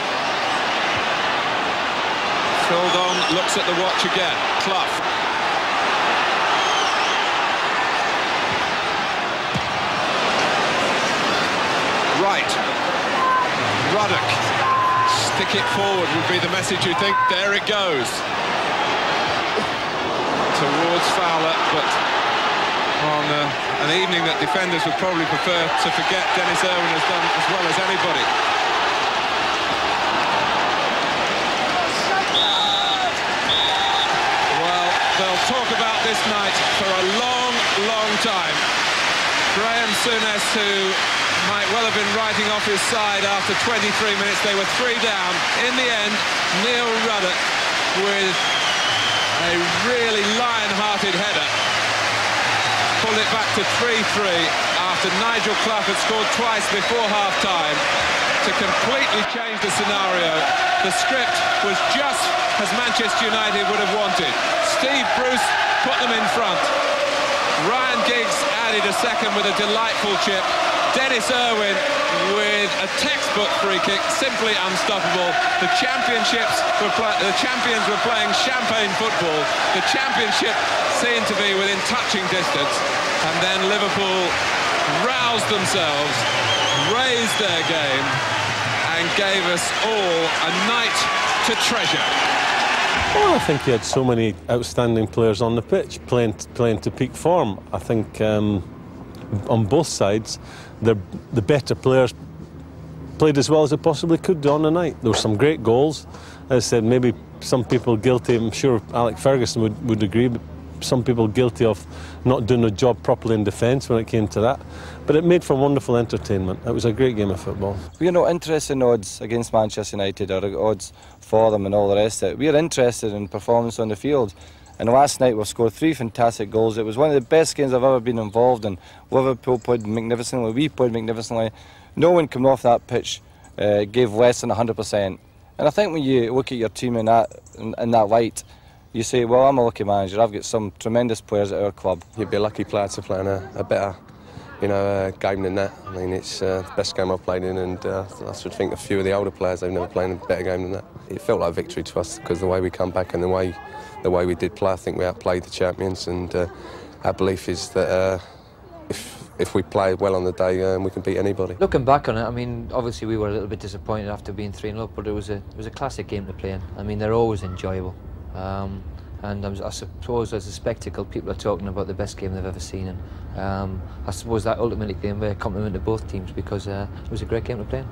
Fildon looks at the watch again. Clough. Right. Ruddock. Stick it forward would be the message, you think. There it goes. Towards Fowler, but on an evening that defenders would probably prefer to forget, Dennis Irwin has done as well as anybody. Well, they'll talk about this night for a long, long time. Graham Souness, who might well have been writing off his side after 23 minutes. They were 3 down. In the end, Neil Ruddock with a really lion-hearted header pulled it back to 3-3 after Nigel Clough had scored twice before half-time to completely change the scenario. The script was just as Manchester United would have wanted. Steve Bruce put them in front. Ryan Giggs added a second with a delightful chip. Dennis Irwin with a textbook free kick, simply unstoppable. The champions were playing champagne football. The championship seemed to be within touching distance, and then Liverpool roused themselves, raised their game, and gave us all a night to treasure. Well, I think he had so many outstanding players on the pitch, playing to peak form. I think on both sides, the better players played as well as they possibly could do on the night. There were some great goals. As I said, maybe some people guilty, I'm sure Alex Ferguson would agree, but some people guilty of not doing the job properly in defence when it came to that. But it made for wonderful entertainment. It was a great game of football. We're not interested in odds against Manchester United or odds for them and all the rest of it. We're interested in performance on the field. And last night we scored 3 fantastic goals. It was one of the best games I've ever been involved in. Liverpool played magnificently, we played magnificently. No one coming off that pitch gave less than 100%. And I think when you look at your team in that light, you say, well, I'm a lucky manager, I've got some tremendous players at our club. You'd be a lucky player to play in a better game than that. I mean, it's the best game I've played in, and I should think a few of the older players, they've never played in a better game than that. It felt like victory to us because the way we come back and the way we did play, I think we outplayed the champions, and our belief is that if we play well on the day, we can beat anybody. Looking back on it, I mean, obviously we were a little bit disappointed after being 3-0 up, but it was a classic game to play in. I mean, they're always enjoyable. And I suppose as a spectacle, people are talking about the best game they've ever seen, and I suppose that ultimately gave a compliment to both teams because it was a great game to play in.